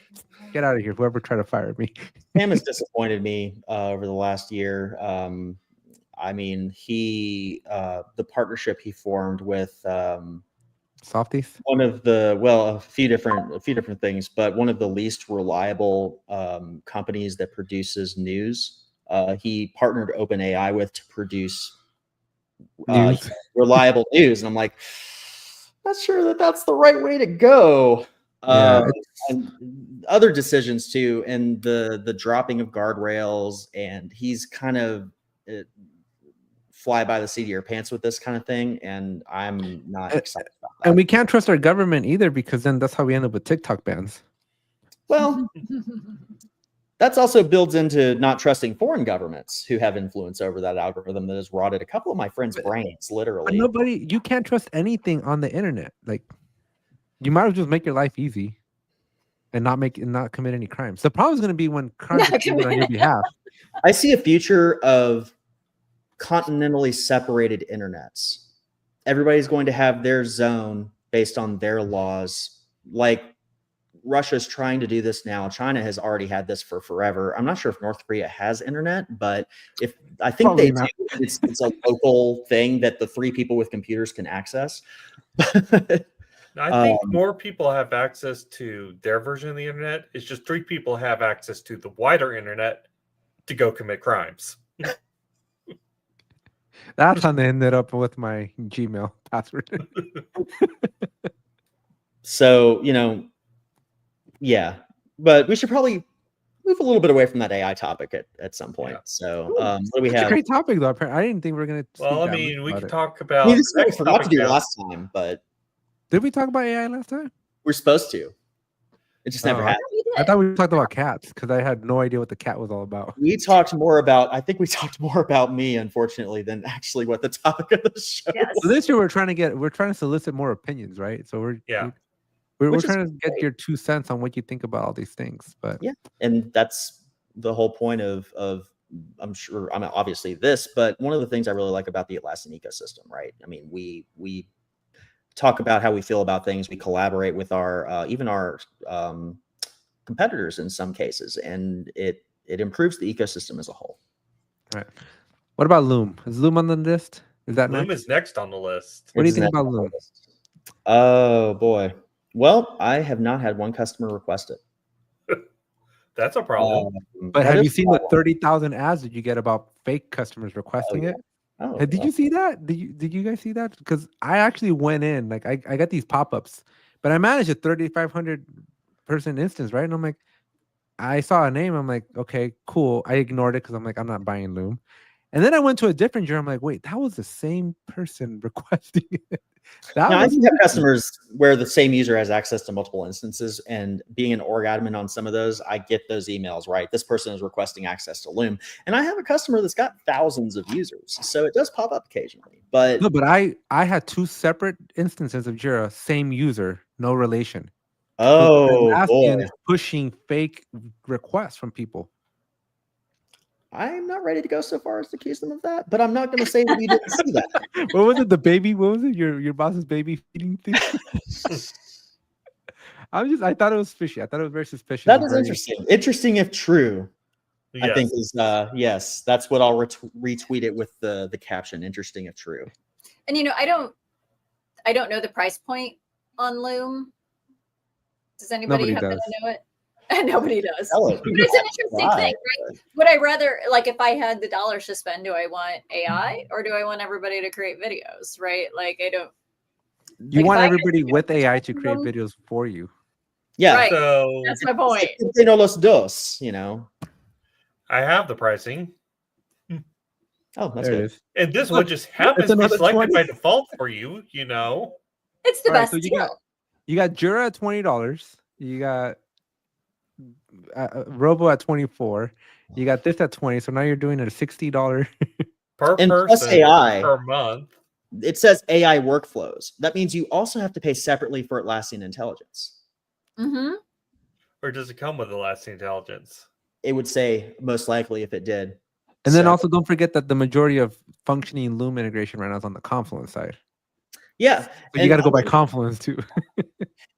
"Get out of here, whoever tried to fire me." Sam has disappointed me over the last year. I mean, the partnership he formed with Softies. a few different things, but one of the least reliable companies that produces news. He partnered OpenAI with to produce reliable news, and I'm like, not sure that that's the right way to go. And other decisions too, and the dropping of guardrails, and he's kind of fly by the seat of your pants with this kind of thing, and I'm not excited about that. And we can't trust our government either, because then that's how we end up with TikTok bans. Well, that's also builds into not trusting foreign governments who have influence over that algorithm that has rotted a couple of my friends' brains, literally. But you can't trust anything on the internet. Like, you might as well just make your life easy and not commit any crimes. The problem is going to be when crimes are committed on your behalf. I see a future of continentally separated internets. Everybody's going to have their zone based on their laws. Like, Russia's trying to do this now. China has already had this for forever. I'm not sure if North Korea has internet, but I think probably they do. It's a local thing that the 3 people with computers can access. I think more people have access to their version of the internet. It's just 3 people have access to the wider internet to go commit crimes. That's how they ended up with my Gmail password. So, yeah, but we should probably move a little bit away from that AI topic at some point. Yeah. So, what do we have? It's a great topic, though. I didn't think we were going to. Well, I mean, we could talk about. This is what we forgot to do last time, but did we talk about AI last time? We're supposed to. It just never happened. I thought we talked about cats because I had no idea what the cat was all about. I think we talked more about me, unfortunately, than actually what the topic of the show was. So this year we're trying to solicit more opinions, right? So we're trying to get your 2 cents on what you think about all these things. But yeah, and that's the whole point of obviously this, but one of the things I really like about the Atlassian ecosystem, right? I mean, we talk about how we feel about things. We collaborate with our even our competitors in some cases, and it improves the ecosystem as a whole. All right. What about Loom? Is Loom on the list? Is that Loom is next on the list? What do you think about Loom? Oh boy. Well, I have not had one customer request it. That's a problem. But have you seen the 30,000 ads that you get about fake customers requesting it? Oh, did you see that? Did you guys see that? Because I actually went in, like I got these pop-ups, but I managed a 3,500 person instance, right? And I'm like, I saw a name. I'm like, okay, cool. I ignored it because I'm like, I'm not buying Loom. And then I went to a different Jira. I'm like, wait, that was the same person requesting it. I do have customers where the same user has access to multiple instances, and being an org admin on some of those, I get those emails, right? This person is requesting access to Loom. And I have a customer that's got thousands of users. So it does pop up occasionally. But no, but I had 2 separate instances of Jira, same user, no relation. Oh, boy. Is pushing fake requests from people. I'm not ready to go so far as to accuse them of that, but I'm not going to say that we didn't see that. What was it? The baby? What was it? Your boss's baby feeding thing? I thought it was fishy. I thought it was very suspicious. That is interesting. Interesting if true. Yes. I think is yes. That's what I'll retweet it with the caption. Interesting if true. And I don't know the price point on Loom. Does anybody happen to know it? Nobody does. But it's an interesting thing, right? Would I rather, like, if I had the dollars to spend, do I want AI or do I want everybody to create videos, right? Like, I don't. You want everybody with AI to create videos for you. Yeah. Right. So that's my point. Los dos, I have the pricing. Oh, that's good. And this one just happens to be selected by default for you, It's the best deal. You got Jira at $20. You got Robo at 24. You got this at 20. So now you're doing it at $60 per and person plus AI per month. It says AI workflows. That means you also have to pay separately for Atlassian Intelligence. Mm-hmm. Or does it come with Atlassian Intelligence? It would say most likely if it did. And then also don't forget that the majority of functioning Loom integration right now is on the Confluence side. Yeah. So you got to go by Confluence too.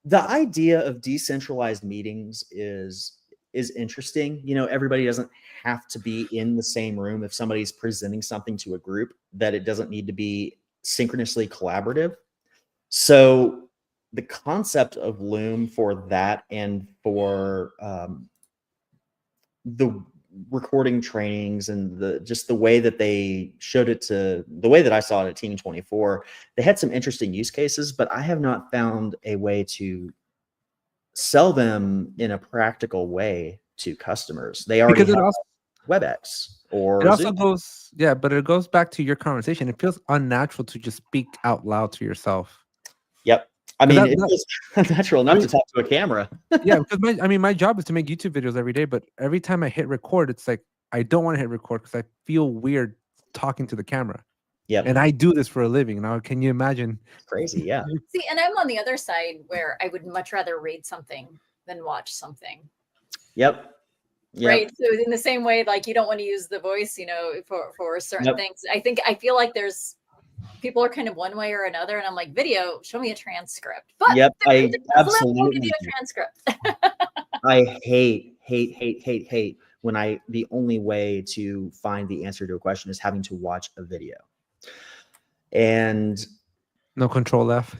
The idea of decentralized meetings is interesting. You know, everybody doesn't have to be in the same room. If somebody's presenting something to a group, that it doesn't need to be synchronously collaborative. So the concept of Loom for that and for the recording trainings and the way that they showed it, to the way that I saw it at Team 24, they had some interesting use cases, but I have not found a way to sell them in a practical way to customers. They already have WebEx or it also Zoom. goes, yeah, but it goes back to your conversation. It feels unnatural to just speak out loud to yourself. Yep. I mean, it feels unnatural enough to talk to a camera. Yeah, because my job is to make YouTube videos every day, but every time I hit record, it's like I don't want to hit record because I feel weird talking to the camera. Yeah. And I do this for a living. Now, can you imagine? Crazy, yeah. See, and I'm on the other side where I would much rather read something than watch something. Yep. Right. So in the same way, like you don't want to use the voice, you know, for certain things. I feel like there's people are kind of one way or another, and I'm like, video, show me a transcript. But I absolutely do a transcript. I hate when the only way to find the answer to a question is having to watch a video. And no Control F.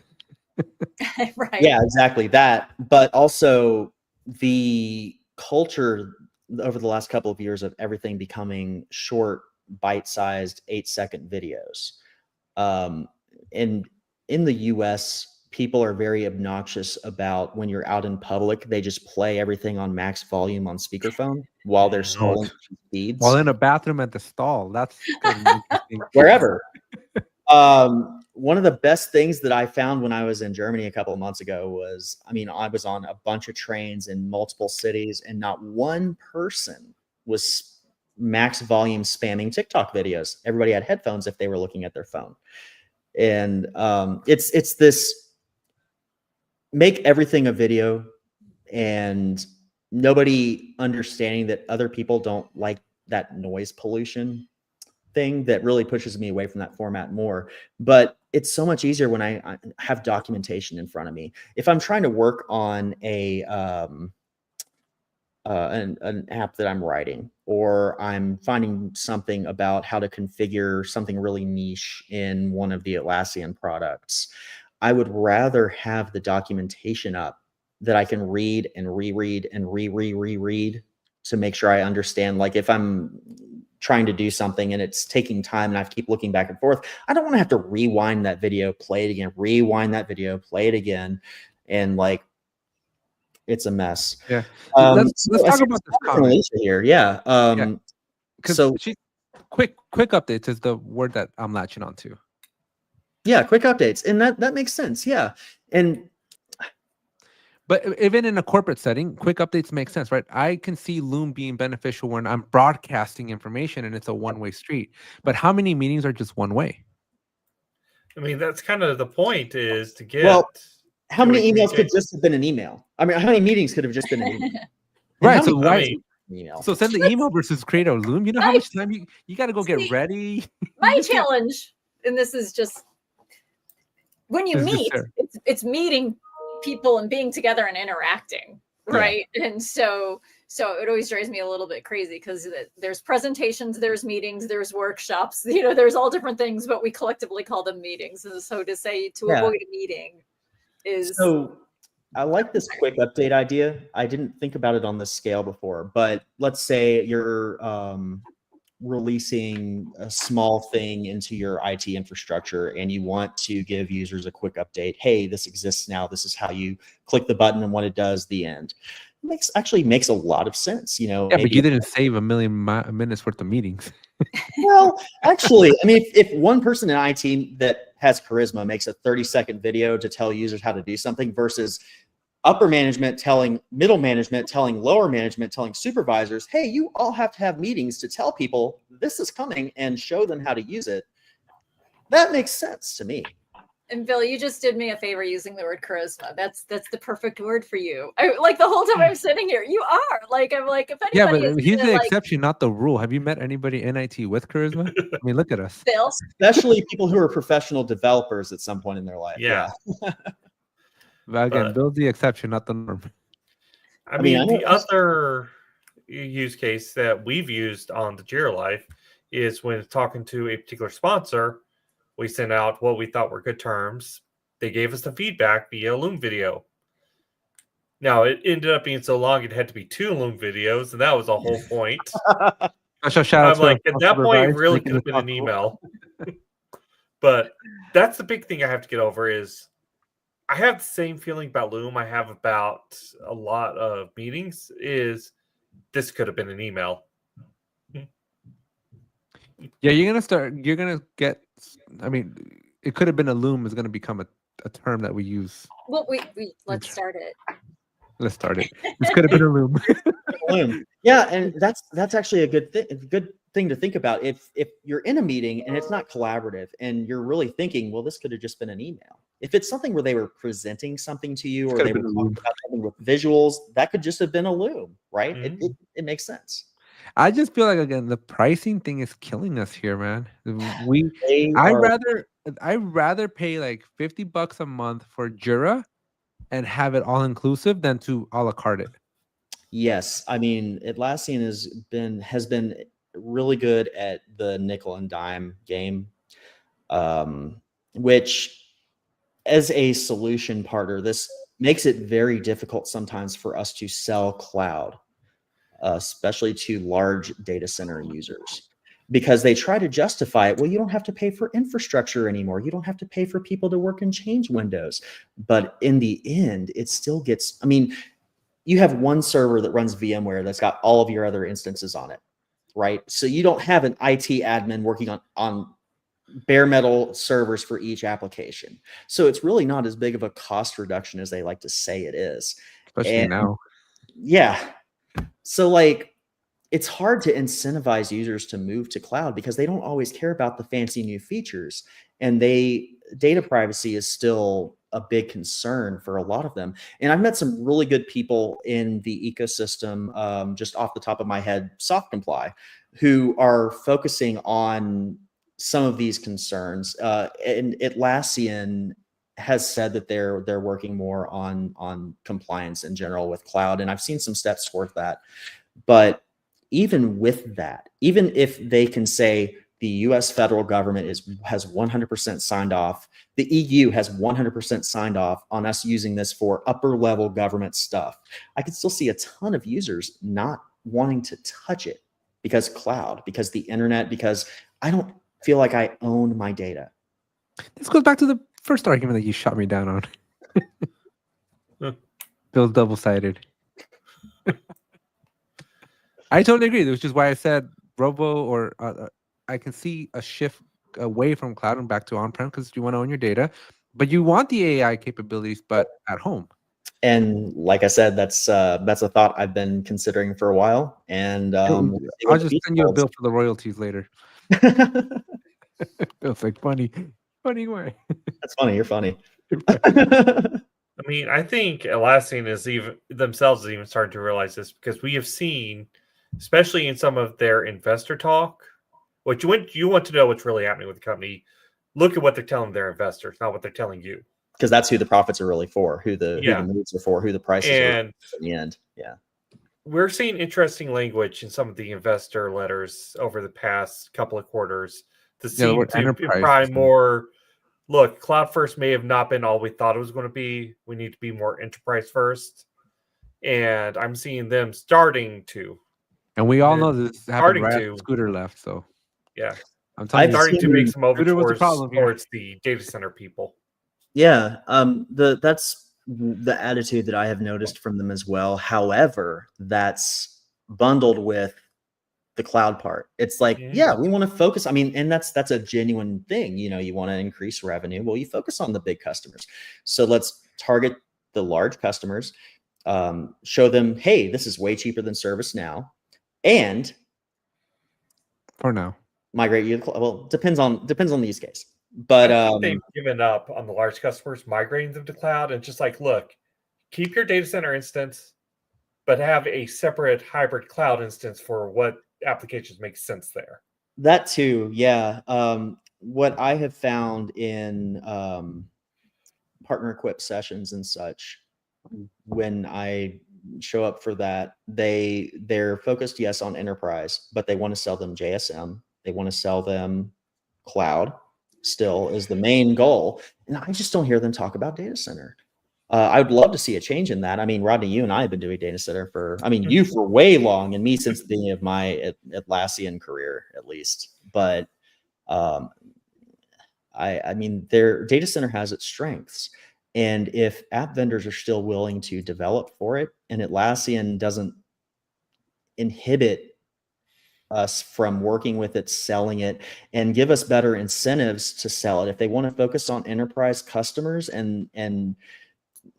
Right. Yeah, exactly that. But also the culture over the last couple of years of everything becoming short, bite-sized 8-second videos. And in the US, people are very obnoxious about when you're out in public, they just play everything on max volume on speakerphone while they're scrolling feeds. While in a bathroom at the stall. That's wherever. One of the best things that I found when I was in Germany a couple of months ago was, I mean, I was on a bunch of trains in multiple cities and not one person was max volume spamming TikTok videos. Everybody had headphones if they were looking at their phone. And it's this make everything a video and nobody understanding that other people don't like that noise pollution thing that really pushes me away from that format more. But it's so much easier when I have documentation in front of me. If I'm trying to work on an app that I'm writing, or I'm finding something about how to configure something really niche in one of the Atlassian products, I would rather have the documentation up that I can read and reread and reread to make sure I understand. Like if I'm trying to do something and it's taking time and I have to keep looking back and forth, I don't want to have to rewind that video, play it again, rewind that video, play it again. And like, it's a mess. Yeah. Let's talk about this comment here. Yeah. So quick updates is the word that I'm latching on to. Yeah. Quick updates. And that makes sense. Yeah. But even in a corporate setting, quick updates make sense, right? I can see Loom being beneficial when I'm broadcasting information and it's a one-way street. But how many meetings are just one way? I mean, that's kind of the point, is to get... Well, how many emails could just have been an email? I mean, how many meetings could have just been an email? Right. So why? So send the email versus create a Loom. You know how much time you got to go get ready? My challenge, and this is just... When you meet, it's meeting people and being together and interacting, right? Yeah. And so it always drives me a little bit crazy because there's presentations, there's meetings, there's workshops, you know, there's all different things, but we collectively call them meetings. And so to say to avoid a meeting is... So I like this quick update idea. I didn't think about it on this scale before, but let's say you're releasing a small thing into your IT infrastructure and you want to give users a quick update. Hey, this exists now. This is how you click the button and what it does, the end. Actually makes a lot of sense, you know. Yeah, but you didn't save a million minutes worth of meetings. Well, actually, I mean, if one person in IT that has charisma makes a 30-second video to tell users how to do something versus upper management telling middle management, telling lower management, telling supervisors, hey, you all have to have meetings to tell people this is coming and show them how to use it. That makes sense to me. And Bill, you just did me a favor using the word charisma. That's the perfect word for you. Like the whole time I'm sitting here, you are like, I'm like, if Yeah, anybody but is he's gonna, the like, exception, not the rule. Have you met anybody in IT with charisma? I mean, look at us. Bill, Especially people who are professional developers at some point in their life. Yeah. But again, But- Bill's the exception, not the norm. I mean, mean, I know- the other use case that we've used on the Jira Life is when talking to a particular sponsor, we sent out what we thought were good terms. They gave us the feedback via Loom video. Now, it ended up being so long, it had to be 2 Loom videos, and that was a whole point. Special shout out I'm to like, our at that point, it supervisor really making could have this been an possible. email. But that's the big thing I have to get over is I have the same feeling about Loom I have about a lot of meetings is this could have been an email. Yeah, you're gonna get, I mean, it could have been a loom is gonna become a term that we use. well, we let's start it. Let's start it. This could have been a loom. Loom. Yeah, and that's actually a good thing to think about. If you're in a meeting and it's not collaborative and you're really thinking, well, this could have just been an email. If it's something where they were presenting something to you or could they have were been a talking loom. about something with visuals, that could just have been a loom, right? Mhm. It makes sense. I just feel like, again, the pricing thing is killing us here, man. They I'd are- rather pay like $50 a month for Jira and have it all inclusive than to a la carte it. Yes, I mean Atlassian has been really good at the nickel and dime game, which as a solution partner, this makes it very difficult sometimes for us to sell cloud, especially to large data center users, because they try to justify it. Well, you don't have to pay for infrastructure anymore. You don't have to pay for people to work and change windows. But in the end, it still gets, I mean, you have one server that runs VMware that's got all of your other instances on it, right? So you don't have an IT admin working on bare metal servers for each application. So it's really not as big of a cost reduction as they like to say it is. Especially And now. yeah. So like it's hard to incentivize users to move to cloud because they don't always care about the fancy new features, and data privacy is still a big concern for a lot of them. And I've met some really good people in the ecosystem, just off the top of my head, Soft Comply, who are focusing on some of these concerns. And Atlassian has said that they're working more on compliance in general with cloud, and I've seen some steps toward that. But even with that, even if they can say the US federal government has 100% signed off, the EU has 100% signed off on us using this for upper level government stuff, I could still see a ton of users not wanting to touch it because cloud, because the internet, because I don't feel like I own my data. This goes back to the first argument that you shot me down on. Bill's double-sided. I totally agree, which is why I said Robo, or I can see a shift away from cloud and back to on-prem because you want to own your data, but you want the AI capabilities, but at home. And like I said, that's a thought I've been considering for a while. And I'll just send you a bill for the royalties later. Bill's like, funny way. That's funny. You're funny. I mean, I think Atlassian is even starting to realize this because we have seen, especially in some of their investor talk, what you want to know what's really happening with the company. Look at what they're telling their investors, not what they're telling you. Because that's who the profits are really for, who the moves are for, who the prices are in the end. Yeah. We're seeing interesting language in some of the investor letters over the past couple of quarters to seem to imply more. Look, cloud first may have not been all we thought it was going to be. We need to be more enterprise first. And I'm seeing them starting to. And we all know this happened right after Scooter left. So yeah, I'm starting to make some overtures towards the data center people. Yeah, that's the attitude that I have noticed from them as well. However, that's bundled with the cloud part. It's like, yeah, we want to focus. I mean, and that's a genuine thing. You know, you want to increase revenue. Well, you focus on the big customers. So let's target the large customers, show them, hey, this is way cheaper than ServiceNow, and for now, migrate you. Well, depends on the use case. But I think they've given up on the large customers migrating them to cloud, and just like, look, keep your data center instance, but have a separate hybrid cloud instance for what applications make sense there. that too, yeah. What I have found in partner equipped sessions and such, when I show up for that, they're focused, yes, on enterprise, but they want to sell them JSM. They want to sell them cloud still is the main goal. And I just don't hear them talk about data center. I would love to see a change in that. I mean, Rodney, you and I have been doing data center you for way long, and me since the beginning of my Atlassian career, at least. But I mean, their data center has its strengths. And if app vendors are still willing to develop for it, and Atlassian doesn't inhibit us from working with it, selling it, and give us better incentives to sell it, if they want to focus on enterprise customers and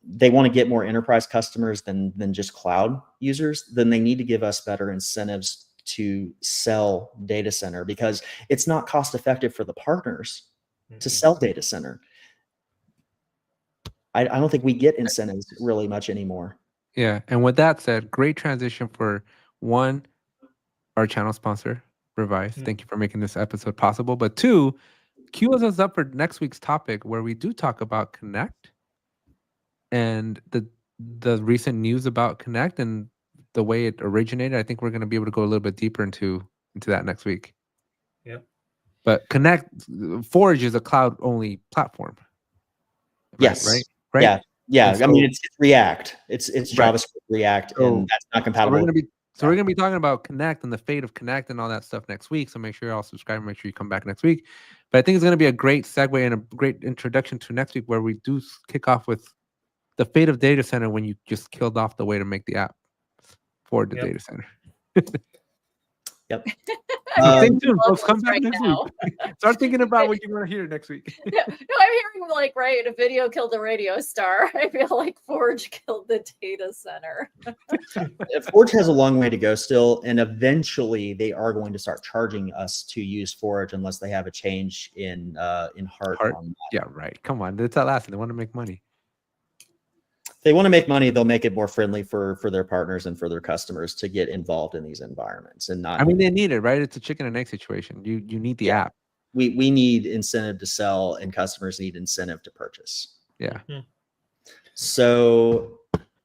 they want to get more enterprise customers than just cloud users, then they need to give us better incentives to sell data center, because it's not cost effective for the partners to sell data center. I don't think we get incentives really much anymore. Yeah. And with that said, great transition for one, our channel sponsor, Revise. Thank you for making this episode possible. But two, cue us up for next week's topic, where we do talk about Connect and the recent news about Connect and the way it originated. I think we're going to be able to go a little bit deeper into that next week. Yeah. But Connect, Forge is a cloud-only platform. Yes. Right? Yeah. So, I mean, it's React. It's right. JavaScript React, and that's not compatible. So we're gonna be talking about Connect and the fate of Connect and all that stuff next week. So make sure you're all subscribed. Make sure you come back next week. But I think it's gonna be a great segue and a great introduction to next week, where we do kick off with the fate of data center when you just killed off the way to make the app for the data center. Yep. Stay tuned, folks. Come back right next now. week. Start thinking about what you want to hear next week. No, I'm hearing like, right, a video killed a radio star. I feel like Forge killed the data center. Forge has a long way to go still, and eventually they are going to start charging us to use Forge unless they have a change in heart. On that. Yeah, right. Come on, it's Atlassian. They want to make money. They want to make money. They'll make it more friendly for their partners and for their customers to get involved in these environments, and not. I mean, they need it, right? It's a chicken and egg situation. You need the app. We need incentive to sell, and customers need incentive to purchase. Yeah. So,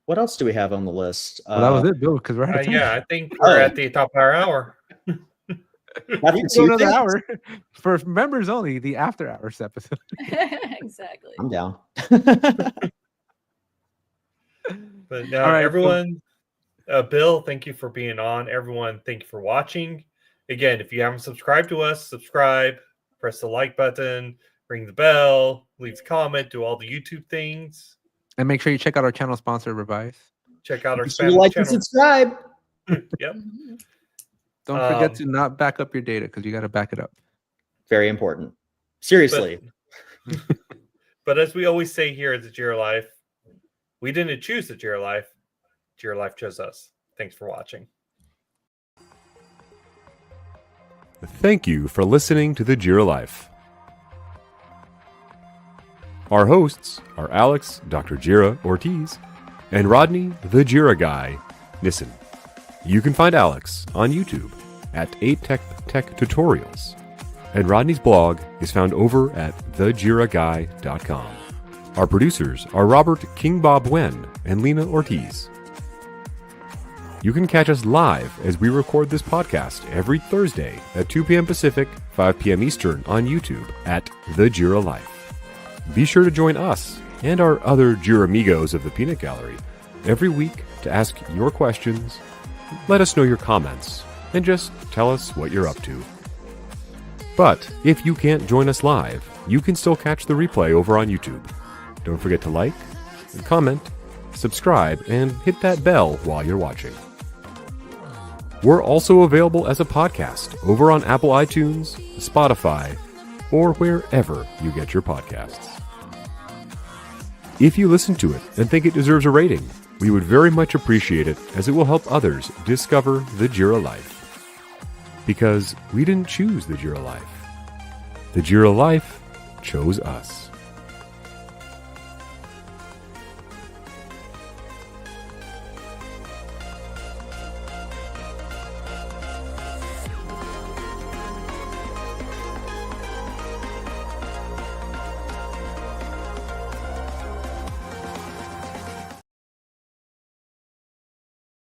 what else do we have on the list? Well, that was it, Bill. Because we're at I think we're at the top of our hour. After another hour for members only. The after hours episode. Exactly. I'm down. But now, All right, everyone, Bill, thank you for being on. Everyone, thank you for watching. Again, if you haven't subscribed to us, subscribe, press the like button, ring the bell, leave a comment, do all the YouTube things. And make sure you check out our channel sponsor, Revise. Check out our Spanish like channel. and subscribe. Yep. Don't forget to not back up your data, because you got to back it up. Very important. Seriously. But as we always say here at the Jira Life, we didn't choose the Jira Life. Jira Life chose us. Thanks for watching. Thank you for listening to the Jira Life. Our hosts are Alex, Dr. Jira Ortiz, and Rodney, the Jira Guy, Nissen. You can find Alex on YouTube at 8Tech Tutorials, and Rodney's blog is found over at thejiraguy.com. Our producers are Robert King Bob Wen and Lina Ortiz. You can catch us live as we record this podcast every Thursday at 2 p.m. Pacific, 5 p.m. Eastern on YouTube at The Jira Life. Be sure to join us and our other Jira Amigos of the Peanut Gallery every week to ask your questions, let us know your comments, and just tell us what you're up to. But if you can't join us live, you can still catch the replay over on YouTube. Don't forget to like, comment, subscribe, and hit that bell while you're watching. We're also available as a podcast over on Apple iTunes, Spotify, or wherever you get your podcasts. If you listen to it and think it deserves a rating, we would very much appreciate it, as it will help others discover the Jira Life. Because we didn't choose the Jira Life. The Jira Life chose us.